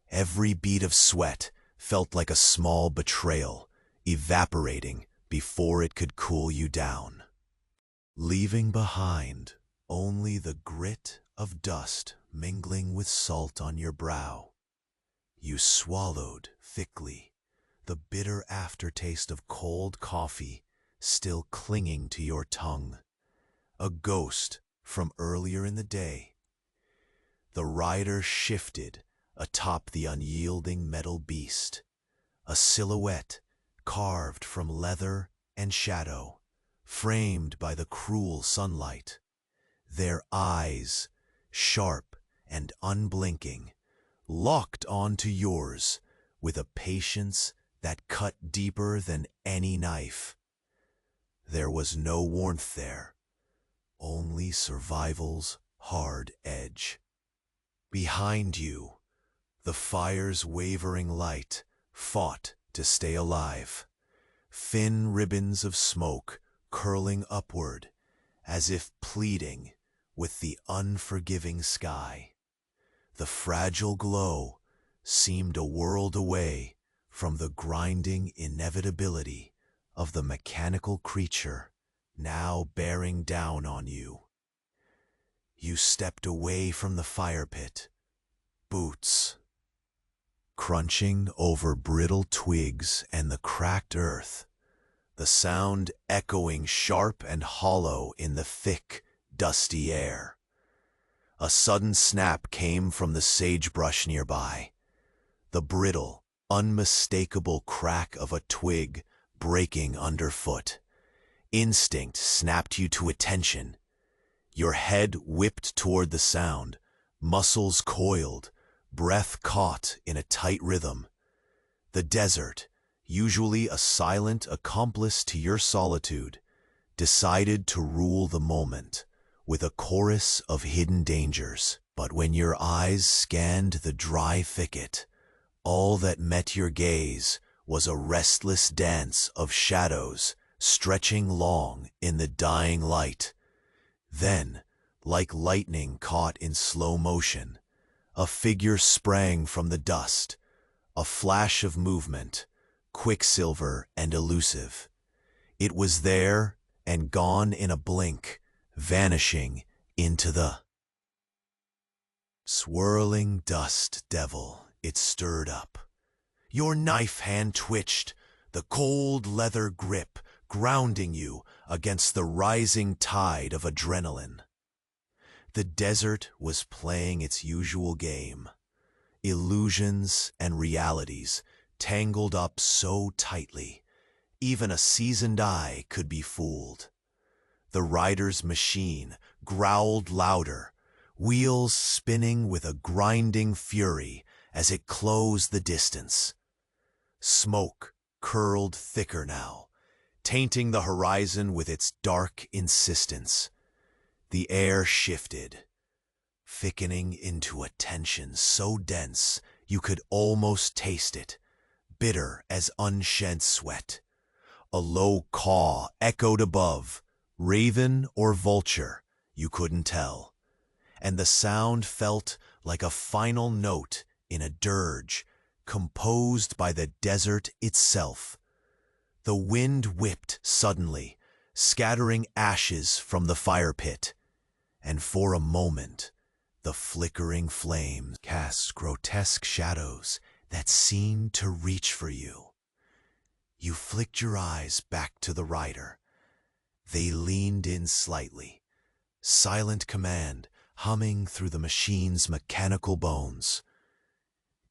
Every bead of sweat felt like a small betrayal, evaporating before it could cool you down, leaving behind only the grit of dust mingling with salt on your brow. You swallowed thickly, the bitter aftertaste of cold coffee still clinging to your tongue, a ghost from earlier in the day. The rider shifted atop the unyielding metal beast, a silhouette carved from leather and shadow, framed by the cruel sunlight. Their eyes, sharp and unblinking, locked onto yours with a patience that cut deeper than any knife. There was no warmth there, only survival's hard edge. Behind you, the fire's wavering light fought to stay alive, thin ribbons of smoke curling upward as if pleading with the unforgiving sky. The fragile glow seemed a world away from the grinding inevitability of the mechanical creature now bearing down on you. You stepped away from the fire pit, boots crunching over brittle twigs and the cracked earth, the sound echoing sharp and hollow in the thick, dusty air. A sudden snap came from the sagebrush nearby, the brittle, unmistakable crack of a twig breaking underfoot. Instinct snapped you to attention. Your head whipped toward the sound, muscles coiled, breath caught in a tight rhythm. The desert, usually a silent accomplice to your solitude, decided to rule the moment with a chorus of hidden dangers. But when your eyes scanned the dry thicket, all that met your gaze was a restless dance of shadows stretching long in the dying light. Then, like lightning caught in slow motion, a figure sprang from the dust, a flash of movement, quicksilver and elusive. It was there and gone in a blink, vanishing into the swirling dust devil it stirred up. Your knife hand twitched, the cold leather grip grounding you against the rising tide of adrenaline. The desert was playing its usual game. Illusions and realities tangled up so tightly, even a seasoned eye could be fooled. The rider's machine growled louder, wheels spinning with a grinding fury as it closed the distance. Smoke curled thicker now, tainting the horizon with its dark insistence. The air shifted, thickening into a tension so dense you could almost taste it, bitter as unshed sweat. A low caw echoed above, raven or vulture, you couldn't tell, and the sound felt like a final note in a dirge composed by the desert itself. The wind whipped suddenly, scattering ashes from the fire pit, and for a moment the flickering flames cast grotesque shadows that seemed to reach for you. You flicked your eyes back to the rider. They leaned in slightly, silent command humming through the machine's mechanical bones.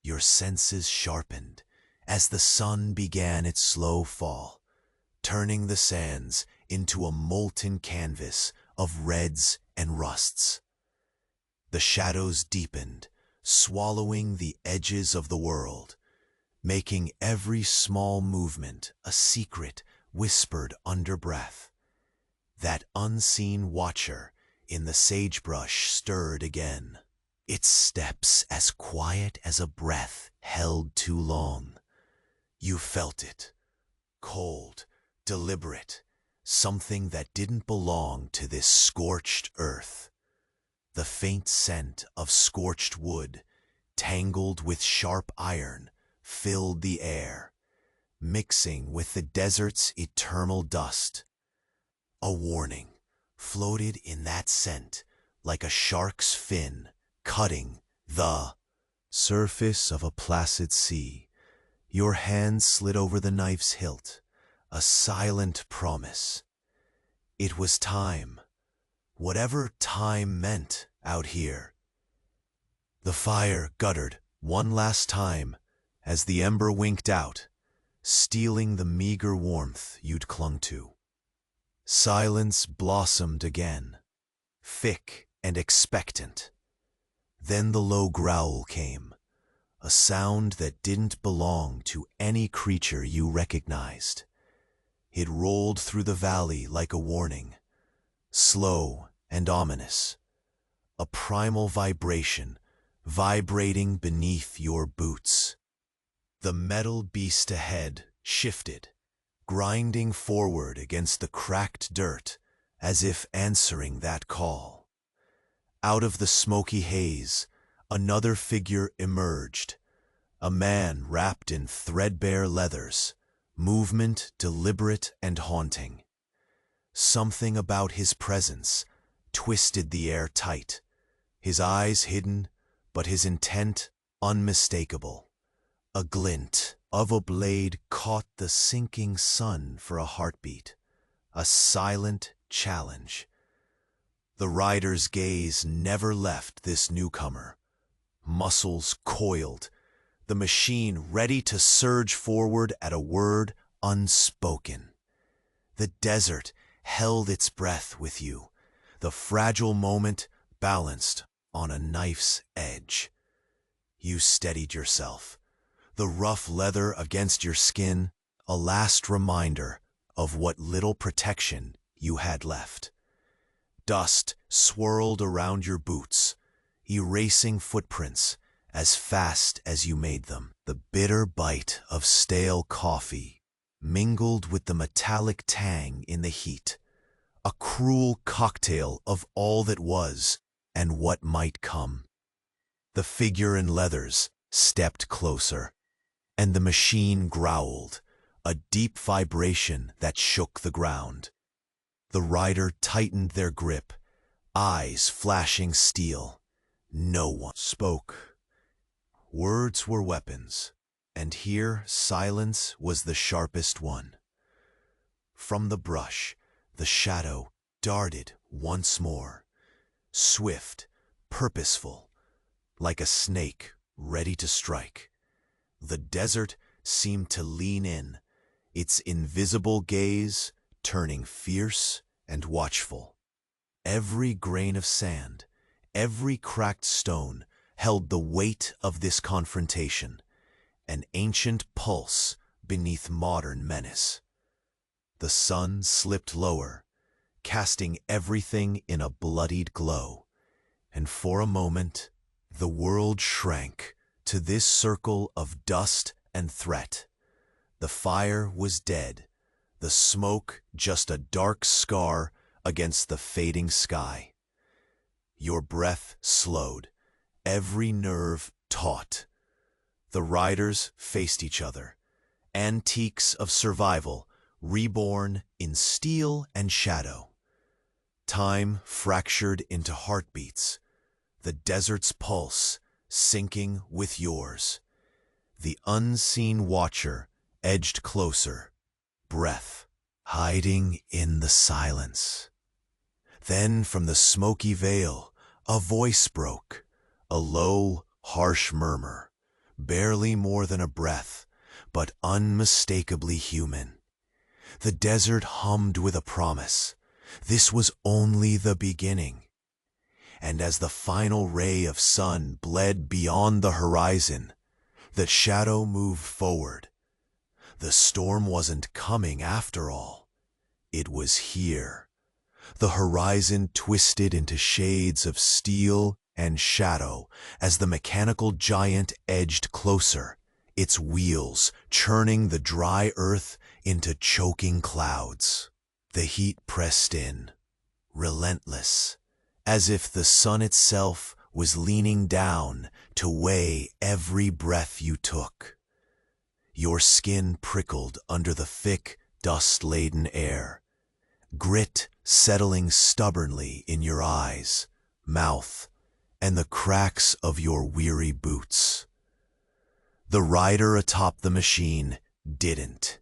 Your senses sharpened as the sun began its slow fall, turning the sands into a molten canvas of reds and rusts. The shadows deepened, swallowing the edges of the world, making every small movement a secret whispered under breath. That unseen watcher in the sagebrush stirred again, its steps as quiet as a breath held too long. You felt it, cold, deliberate, something that didn't belong to this scorched earth. The faint scent of scorched wood, tangled with sharp iron, filled the air, mixing with the desert's eternal dust. A warning floated in that scent like a shark's fin cutting the surface of a placid sea. Your hand slid over the knife's hilt, a silent promise. It was time, whatever time meant out here. The fire guttered one last time as the ember winked out, stealing the meager warmth you'd clung to. Silence blossomed again, thick and expectant. Then the low growl came, a sound that didn't belong to any creature you recognized. It rolled through the valley like a warning, slow and ominous, a primal vibration vibrating beneath your boots. The metal beast ahead shifted, grinding forward against the cracked dirt, as if answering that call. Out of the smoky haze, another figure emerged, a man wrapped in threadbare leathers, movement deliberate and haunting. Something about his presence twisted the air tight, his eyes hidden, but his intent unmistakable. A glint of a blade caught the sinking sun for a heartbeat, a silent challenge. The rider's gaze never left this newcomer, muscles coiled, the machine ready to surge forward at a word unspoken. The desert held its breath with you, the fragile moment balanced on a knife's edge. You steadied yourself, the rough leather against your skin, a last reminder of what little protection you had left. Dust swirled around your boots, erasing footprints as fast as you made them. The bitter bite of stale coffee mingled with the metallic tang in the heat, a cruel cocktail of all that was and what might come. The figure in leathers stepped closer, and the machine growled, a deep vibration that shook the ground. The rider tightened their grip, eyes flashing steel. No one spoke. Words were weapons, and here silence was the sharpest one. From the brush, the shadow darted once more, swift, purposeful, like a snake ready to strike. The desert seemed to lean in, its invisible gaze turning fierce and watchful. Every grain of sand, every cracked stone held the weight of this confrontation, an ancient pulse beneath modern menace. The sun slipped lower, casting everything in a bloodied glow, and for a moment the world shrank to this circle of dust and threat. The fire was dead, the smoke just a dark scar against the fading sky. Your breath slowed, every nerve taut. The riders faced each other, antiques of survival reborn in steel and shadow. Time fractured into heartbeats, the desert's pulse syncing with yours. The unseen watcher edged closer, breath hiding in the silence. Then from the smoky veil, a voice broke, a low, harsh murmur, barely more than a breath, but unmistakably human. The desert hummed with a promise. This was only the beginning. And as the final ray of sun bled beyond the horizon, the shadow moved forward. The storm wasn't coming after all. It was here. The horizon twisted into shades of steel and shadow as the mechanical giant edged closer, its wheels churning the dry earth into choking clouds. The heat pressed in, relentless, as if the sun itself was leaning down to weigh every breath you took. Your skin prickled under the thick, dust-laden air, grit settling stubbornly in your eyes, mouth, and the cracks of your weary boots. The rider atop the machine didn't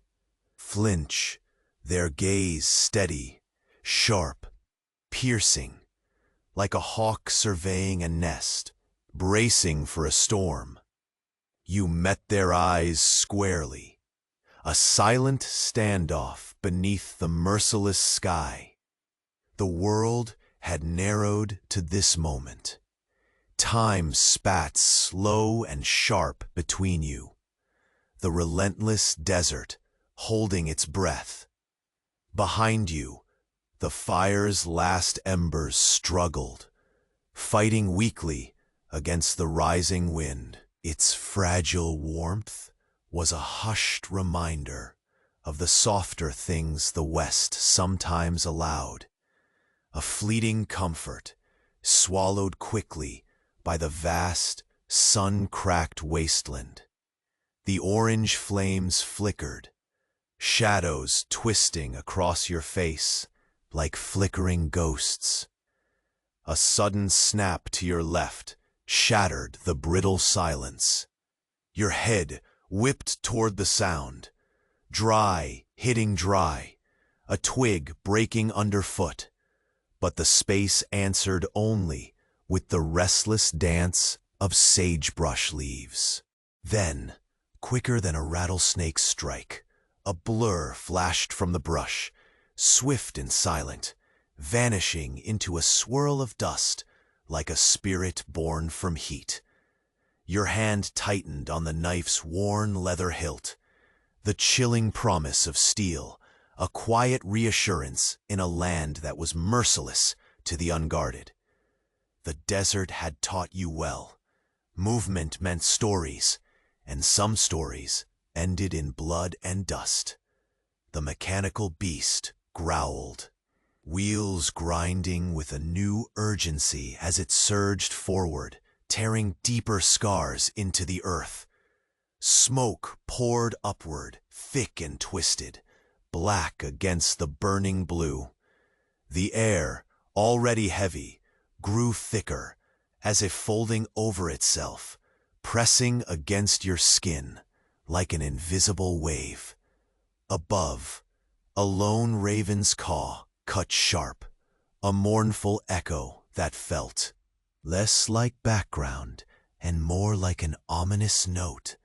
flinch, their gaze steady, sharp, piercing, like a hawk surveying a nest, bracing for a storm. You met their eyes squarely, a silent standoff beneath the merciless sky. The world had narrowed to this moment. Time spat slow and sharp between you, the relentless desert holding its breath. Behind you, the fire's last embers struggled, fighting weakly against the rising wind. Its fragile warmth was a hushed reminder of the softer things the West sometimes allowed, a fleeting comfort, swallowed quickly by the vast, sun-cracked wasteland. The orange flames flickered, shadows twisting across your face like flickering ghosts. A sudden snap to your left shattered the brittle silence. Your head whipped toward the sound, dry hitting dry, a twig breaking underfoot, but the space answered only with the restless dance of sagebrush leaves. Then, quicker than a rattlesnake's strike, a blur flashed from the brush, swift and silent, vanishing into a swirl of dust like a spirit born from heat. Your hand tightened on the knife's worn leather hilt, the chilling promise of steel, a quiet reassurance in a land that was merciless to the unguarded. The desert had taught you well. Movement meant stories, and some stories ended in blood and dust. The mechanical beast growled, wheels grinding with a new urgency as it surged forward, tearing deeper scars into the earth. Smoke poured upward, thick and twisted, black against the burning blue. The air, already heavy, grew thicker, as if folding over itself, pressing against your skin like an invisible wave. Above, a lone raven's caw cut sharp, a mournful echo that felt less like background and more like an ominous note,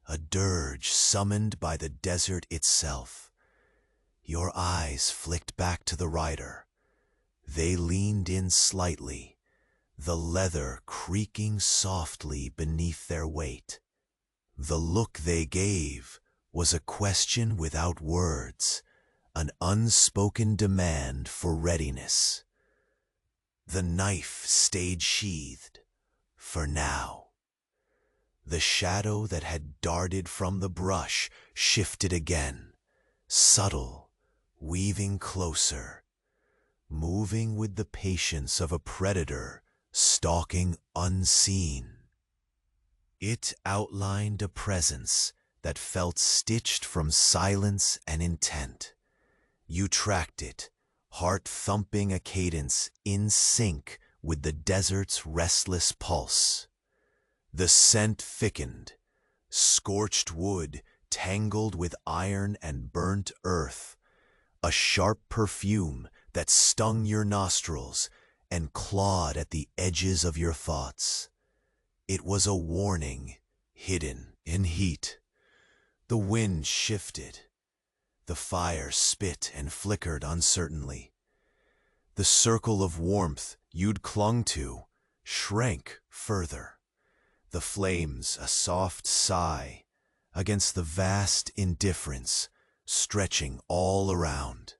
a dirge summoned by the desert itself. Your eyes flicked back to the rider. They leaned in slightly, the leather creaking softly beneath their weight. The look they gave was a question without words, an unspoken demand for readiness. The knife stayed sheathed, for now. The shadow that had darted from the brush shifted again, subtle, weaving closer, moving with the patience of a predator stalking unseen. It outlined a presence that felt stitched from silence and intent. You tracked it, heart thumping a cadence in sync with the desert's restless pulse. The scent thickened, scorched wood tangled with iron and burnt earth, a sharp perfume that stung your nostrils and clawed at the edges of your thoughts. It was a warning, hidden in heat. The wind shifted. The fire spit and flickered uncertainly. The circle of warmth you'd clung to shrank further. The flames a soft sigh against the vast indifference stretching all around.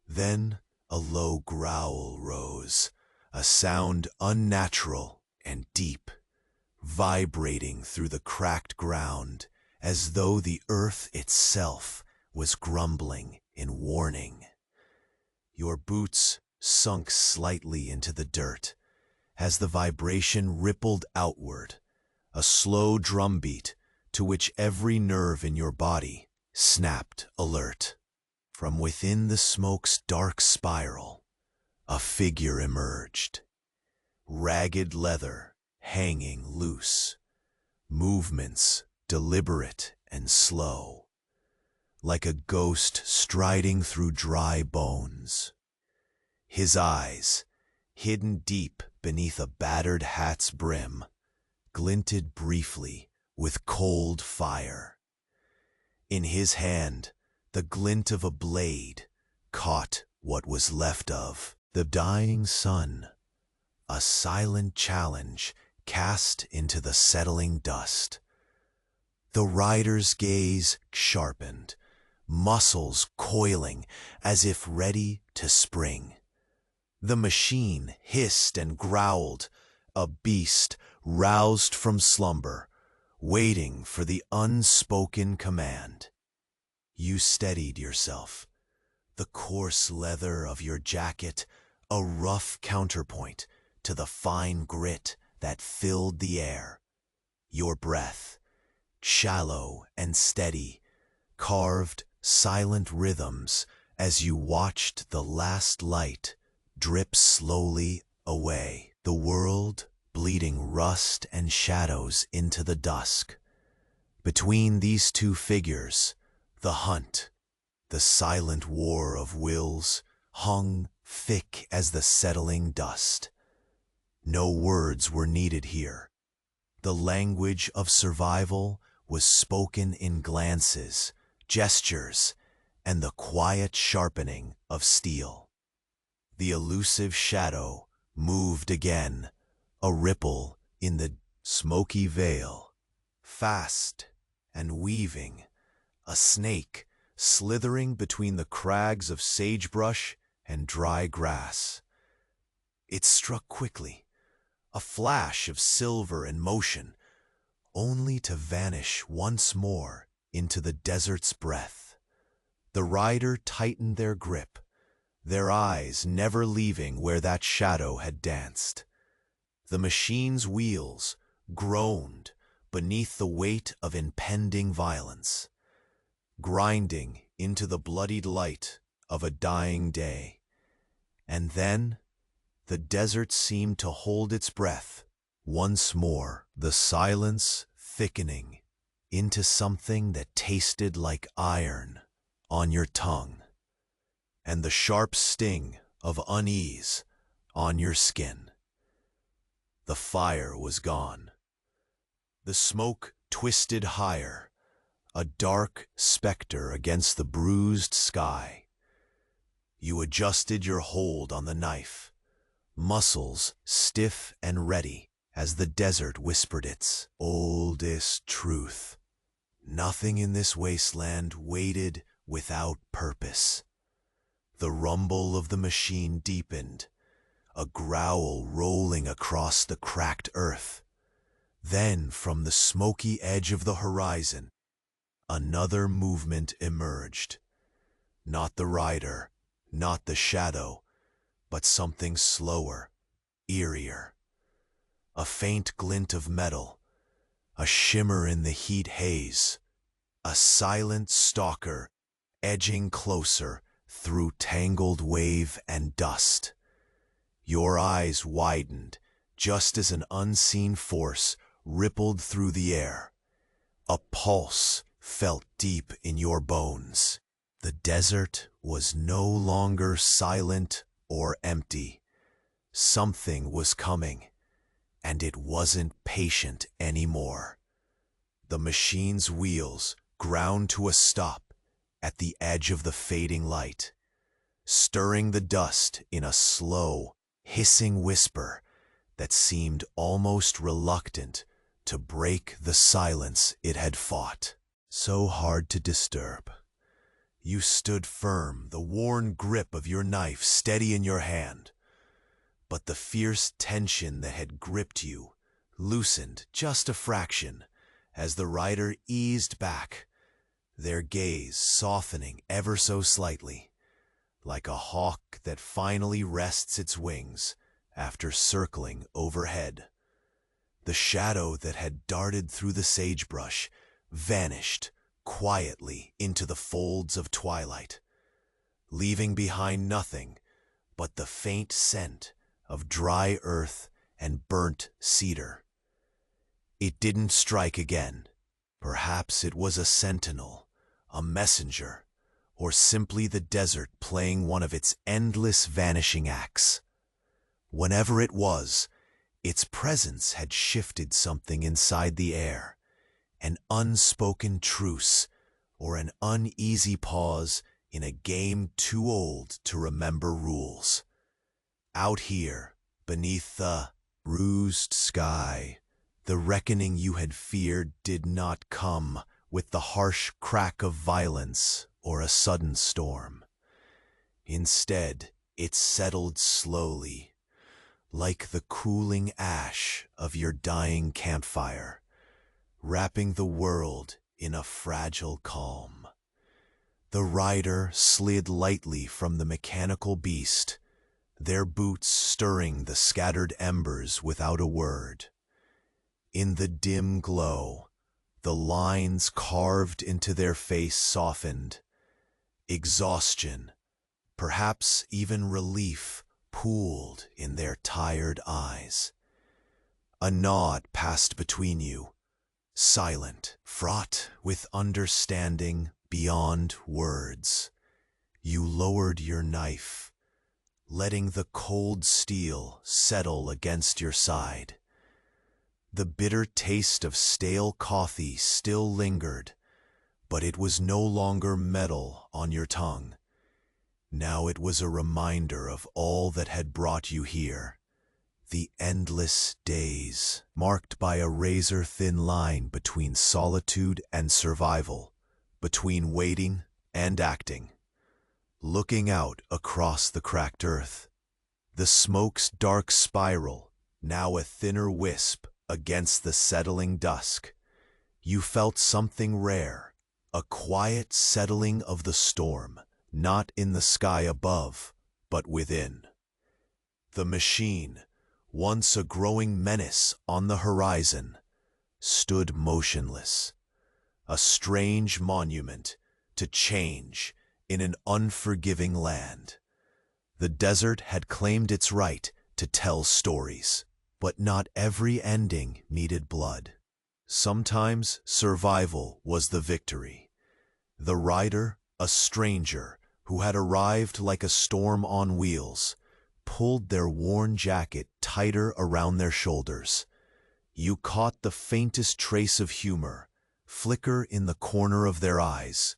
Then a low growl rose, a sound unnatural and deep, vibrating through the cracked ground as though the earth itself was grumbling in warning. Your boots sunk slightly into the dirt as the vibration rippled outward, a slow drumbeat to which every nerve in your body snapped alert. From within the smoke's dark spiral, a figure emerged, ragged leather hanging loose, movements deliberate and slow, like a ghost striding through dry bones. His eyes, hidden deep beneath a battered hat's brim, glinted briefly with cold fire. In his hand, the glint of a blade caught what was left of the dying sun, a silent challenge cast into the settling dust. The rider's gaze sharpened, muscles coiling as if ready to spring. The machine hissed and growled, a beast roused from slumber, waiting for the unspoken command. You steadied yourself, the coarse leather of your jacket a rough counterpoint to the fine grit that filled the air. Your breath, shallow and steady, carved silent rhythms as you watched the last light drip slowly away, the world bleeding rust and shadows into the dusk. Between these two figures, the hunt, the silent war of wills, hung thick as the settling dust. No words were needed here. The language of survival was spoken in glances, gestures, and the quiet sharpening of steel. The elusive shadow moved again, a ripple in the smoky veil, fast and weaving, a snake slithering between the crags of sagebrush and dry grass. It struck quickly, a flash of silver and motion, only to vanish once more into the desert's breath. The rider tightened their grip, their eyes never leaving where that shadow had danced. The machine's wheels groaned beneath the weight of impending violence, grinding into the bloodied light of a dying day. And then the desert seemed to hold its breath once more, the silence thickening into something that tasted like iron on your tongue, and the sharp sting of unease on your skin. The fire was gone. The smoke twisted higher, a dark specter against the bruised sky. You adjusted your hold on the knife, muscles stiff and ready as the desert whispered its oldest truth. Nothing in this wasteland waited without purpose. The rumble of the machine deepened, a growl rolling across the cracked earth. Then, from the smoky edge of the horizon, another movement emerged. Not the rider, not the shadow, but something slower, eerier. A faint glint of metal, a shimmer in the heat haze, a silent stalker edging closer through tangled wave and dust. Your eyes widened just as an unseen force rippled through the air. A pulse felt deep in your bones. The desert was no longer silent or empty. Something was coming, and it wasn't patient anymore. The machine's wheels ground to a stop at the edge of the fading light, stirring the dust in a slow, hissing whisper that seemed almost reluctant to break the silence it had fought. So hard to disturb. You stood firm, the worn grip of your knife steady in your hand. But the fierce tension that had gripped you loosened just a fraction as the rider eased back, their gaze softening ever so slightly, like a hawk that finally rests its wings after circling overhead. The shadow that had darted through the sagebrush vanished quietly into the folds of twilight, leaving behind nothing but the faint scent of dry earth and burnt cedar. It didn't strike again. Perhaps it was a sentinel, a messenger, or simply the desert playing one of its endless vanishing acts. Whenever it was, its presence had shifted something inside the air, an unspoken truce or an uneasy pause in a game too old to remember rules. Out here, beneath the bruised sky, the reckoning you had feared did not come with the harsh crack of violence or a sudden storm. Instead, it settled slowly, like the cooling ash of your dying campfire, wrapping the world in a fragile calm. The rider slid lightly from the mechanical beast, their boots stirring the scattered embers without a word. In the dim glow, the lines carved into their face softened. Exhaustion, perhaps even relief, pooled in their tired eyes. A nod passed between you, silent, fraught with understanding beyond words. You lowered your knife, letting the cold steel settle against your side. The bitter taste of stale coffee still lingered, but it was no longer metal on your tongue. Now it was a reminder of all that had brought you here. The endless days, marked by a razor-thin line between solitude and survival, between waiting and acting. Looking out across the cracked earth, the smoke's dark spiral, now a thinner wisp against the settling dusk, you felt something rare, a quiet settling of the storm, not in the sky above, but within. The machine, once a growing menace on the horizon, stood motionless, a strange monument to change in an unforgiving land. The desert had claimed its right to tell stories, but not every ending needed blood. Sometimes survival was the victory. The rider, a stranger who had arrived like a storm on wheels, pulled their worn jacket tighter around their shoulders. You caught the faintest trace of humor flicker in the corner of their eyes,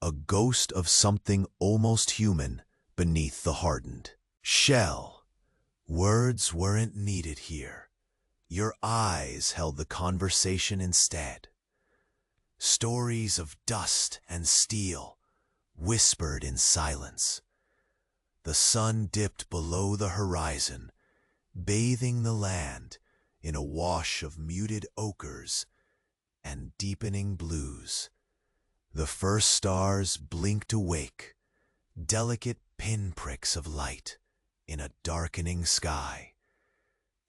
a ghost of something almost human beneath the hardened shell. Words weren't needed here. Your eyes held the conversation instead. Stories of dust and steel, whispered in silence. The sun dipped below the horizon, bathing the land in a wash of muted ochres and deepening blues. The first stars blinked awake, delicate pinpricks of light in a darkening sky.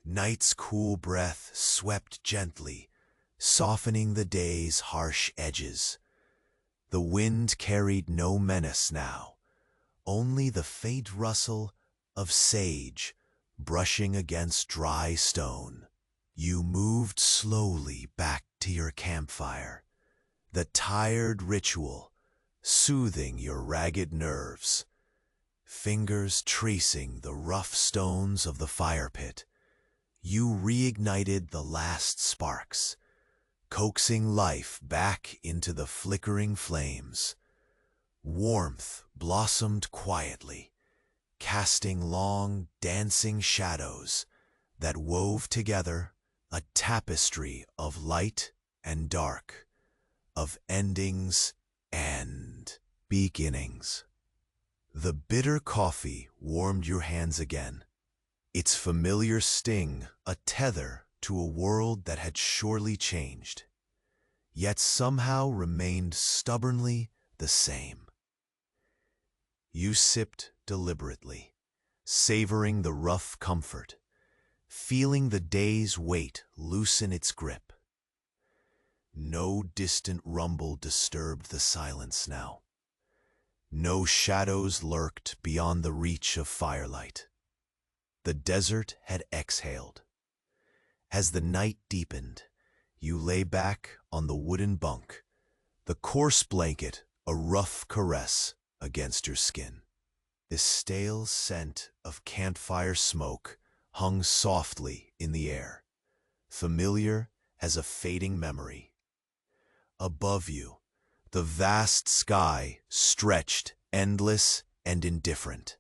Night's cool breath swept gently, softening the day's harsh edges. The wind carried no menace now, only the faint rustle of sage brushing against dry stone. You moved slowly back to your campfire, the tired ritual soothing your ragged nerves. Fingers tracing the rough stones of the fire pit, you reignited the last sparks, coaxing life back into the flickering flames. Warmth blossomed quietly, casting long, dancing shadows that wove together a tapestry of light and dark, of endings and beginnings. The bitter coffee warmed your hands again, its familiar sting a tether to a world that had surely changed, yet somehow remained stubbornly the same. You sipped deliberately, savoring the rough comfort, feeling the day's weight loosen its grip. No distant rumble disturbed the silence now. No shadows lurked beyond the reach of firelight. The desert had exhaled. As the night deepened, you lay back on the wooden bunk, the coarse blanket a rough caress against your skin. The stale scent of campfire smoke hung softly in the air, familiar as a fading memory. Above you, the vast sky stretched endless and indifferent,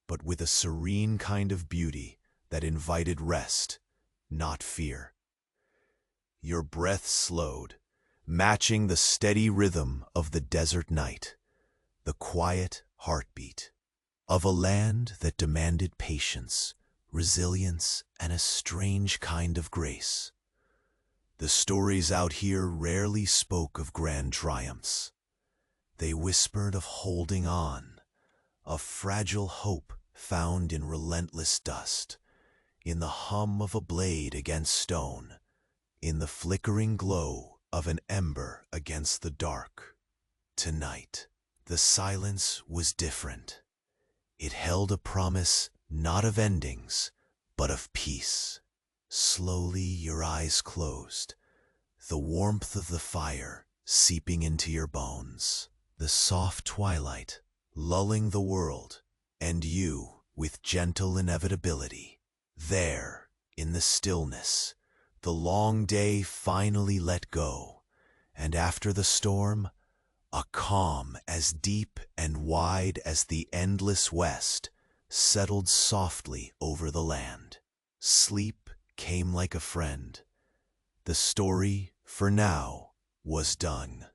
but with a serene kind of beauty that invited rest, not fear. Your breath slowed, matching the steady rhythm of the desert night, the quiet heartbeat of a land that demanded patience, resilience, and a strange kind of grace. The stories out here rarely spoke of grand triumphs. They whispered of holding on, of fragile hope found in relentless dust, in the hum of a blade against stone, in the flickering glow of an ember against the dark. Tonight, the silence was different. It held a promise not of endings, but of peace. Slowly your eyes closed, the warmth of the fire seeping into your bones, the soft twilight lulling the world, and you, with gentle inevitability, there, in the stillness, the long day finally let go, and after the storm, a calm as deep and wide as the endless west settled softly over the land. Sleep came like a friend. The story, for now, was done.